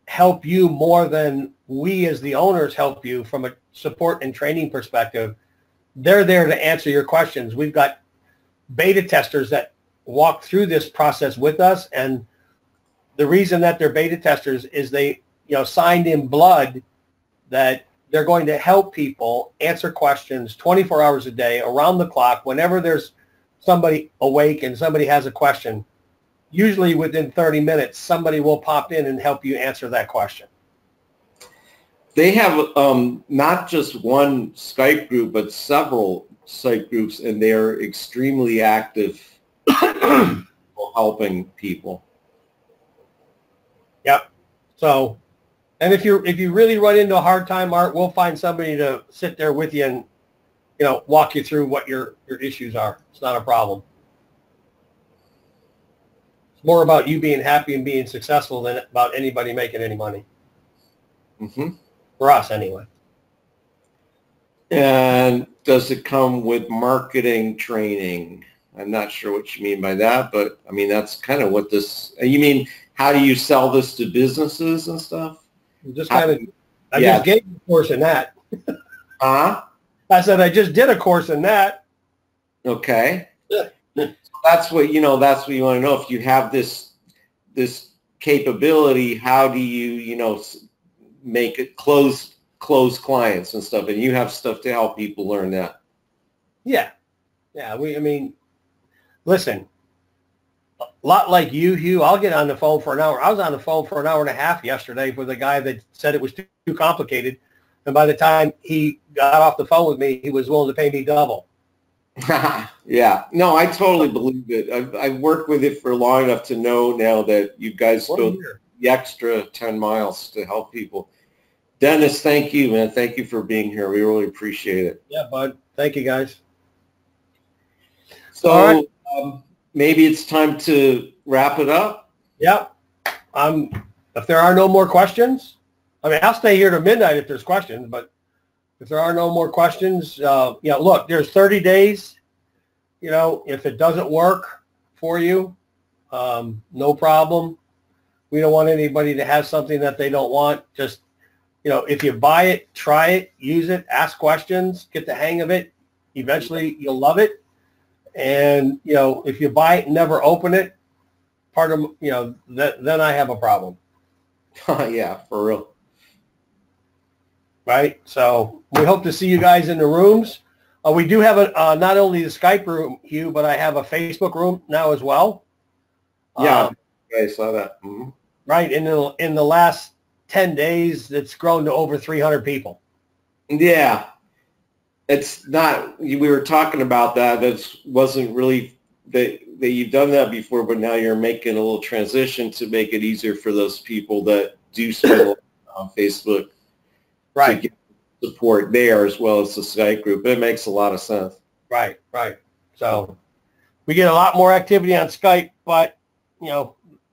help you more than we as the owners help you from a support and training perspective. They're there to answer your questions. We've got beta testers that walk through this process with us, and the reason that they're beta testers is they, you know, signed in blood that they're going to help people answer questions 24 hours a day, around the clock, whenever there's somebody awake and somebody has a question. Usually within 30 minutes, somebody will pop in and help you answer that question. They have not just one Skype group, but several Skype groups, and they're extremely active helping people. Yep. So, and if you really run into a hard time, Art, we'll find somebody to sit there with you and, you know, walk you through what your issues are. It's not a problem. It's more about you being happy and being successful than about anybody making any money. Mm-hmm. For us, anyway. And does it come with marketing training? I'm not sure what you mean by that, but I mean, that's kind of what this, you mean, how do you sell this to businesses and stuff? Just kind of, I just gave you a course in that. Huh? I said, I just did a course in that. Okay. That's what, you know, that's what you want to know. If you have this capability, how do you, you know, make it close clients and stuff, and you have stuff to help people learn that. Yeah. Yeah. I mean, listen, a lot like you, Hugh, I'll get on the phone for an hour. I was on the phone for an hour and a half yesterday with a guy that said it was too complicated. And by the time he got off the phone with me, he was willing to pay me double. Yeah. No, I totally believe it. I've worked with it for long enough to know now that you guys go the extra 10 miles to help people. Dennis, thank you, man. Thank you for being here. We really appreciate it. Yeah, bud. Thank you, guys. So right. Maybe it's time to wrap it up. Yep. If there are no more questions, I mean, I'll stay here to midnight if there's questions, but if there are no more questions, you know, look, there's 30 days. You know, if it doesn't work for you, no problem. We don't want anybody to have something that they don't want. Just, if you buy it, try it, use it, ask questions, get the hang of it. Eventually, you'll love it. And, if you buy it and never open it, then I have a problem. Yeah, for real. Right? So we hope to see you guys in the rooms. We do have not only the Skype room, Hugh, but I have a Facebook room now as well. Yeah, I saw that. Mm-hmm. Right. In the last 10 days, it's grown to over 300 people. Yeah. It's not, we were talking about that. That wasn't really that you've done that before, but now you're making a little transition to make it easier for those people that do spend on Facebook. Right. To get support there as well as the Skype group. It makes a lot of sense. Right. So we get a lot more activity on Skype, but,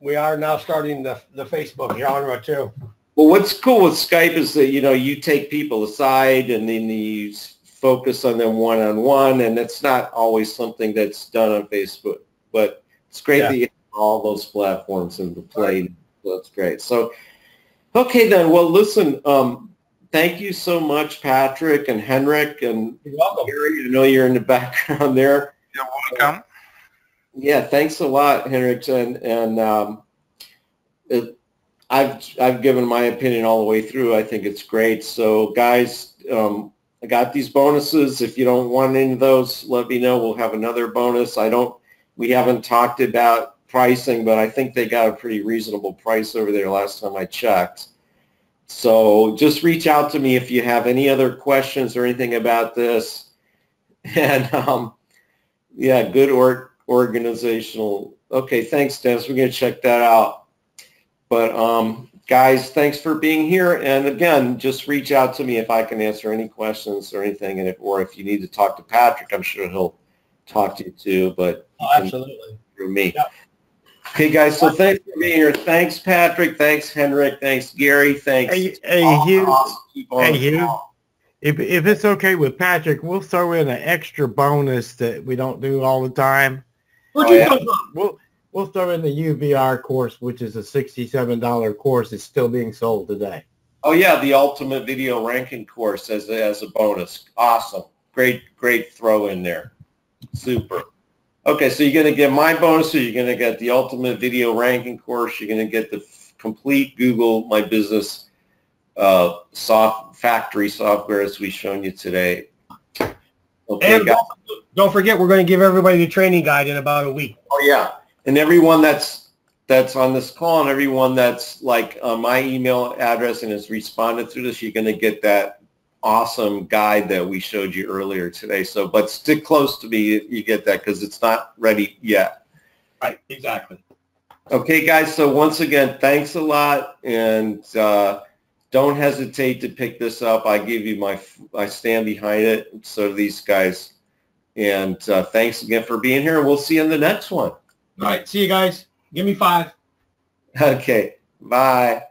we are now starting the Facebook genre too. Well, what's cool with Skype is that, you take people aside and then you focus on them one-on-one, and it's not always something that's done on Facebook. But it's great that you have all those platforms into play. Right. So that's great. So, okay then. Well, listen, thank you so much, Patrick and Henrik, and you're welcome. Gary. I know you're in the background there. You're welcome. Yeah, thanks a lot, Henrik, and I've given my opinion all the way through. I think it's great. So, guys, I got these bonuses. If you don't want any of those, let me know. We'll have another bonus. We haven't talked about pricing, but I think they got a pretty reasonable price over there last time I checked. So just reach out to me if you have any other questions or anything about this. And yeah, good organizational. Okay, thanks, Dennis. We're going to check that out. But guys, thanks for being here. And again, just reach out to me if I can answer any questions or anything. And or if you need to talk to Patrick, I'm sure he'll talk to you too. But absolutely through me. Yep. Okay, guys. So thanks for being here. Thanks, Patrick. Thanks, Henrik. Thanks, Gary. Thanks. Hey, Hugh. Hey, Hugh. If it's okay with Patrick, we'll throw in an extra bonus that we don't do all the time. We'll throw in the UVR course, which is a $67 course. It's still being sold today. Oh yeah, the Ultimate Video Ranking course as a bonus. Awesome. Great throw in there. Super. Okay, so you're going to get my bonuses. You're going to get the Ultimate Video Ranking course. You're going to get the complete Google My Business factory software as we've shown you today. Okay, and guys. Don't forget, we're going to give everybody the training guide in about a week. Oh yeah, and everyone that's on this call and everyone that's like on my email address and has responded through this, you're going to get that awesome guide that we showed you earlier today. So, but stick close to me, you get that because it's not ready yet. Right, exactly. Okay, guys. So once again, thanks a lot, and don't hesitate to pick this up. I give you I stand behind it. So do these guys. And thanks again for being here. We'll see you in the next one. All right. See you guys. Give me 5. Okay. Bye.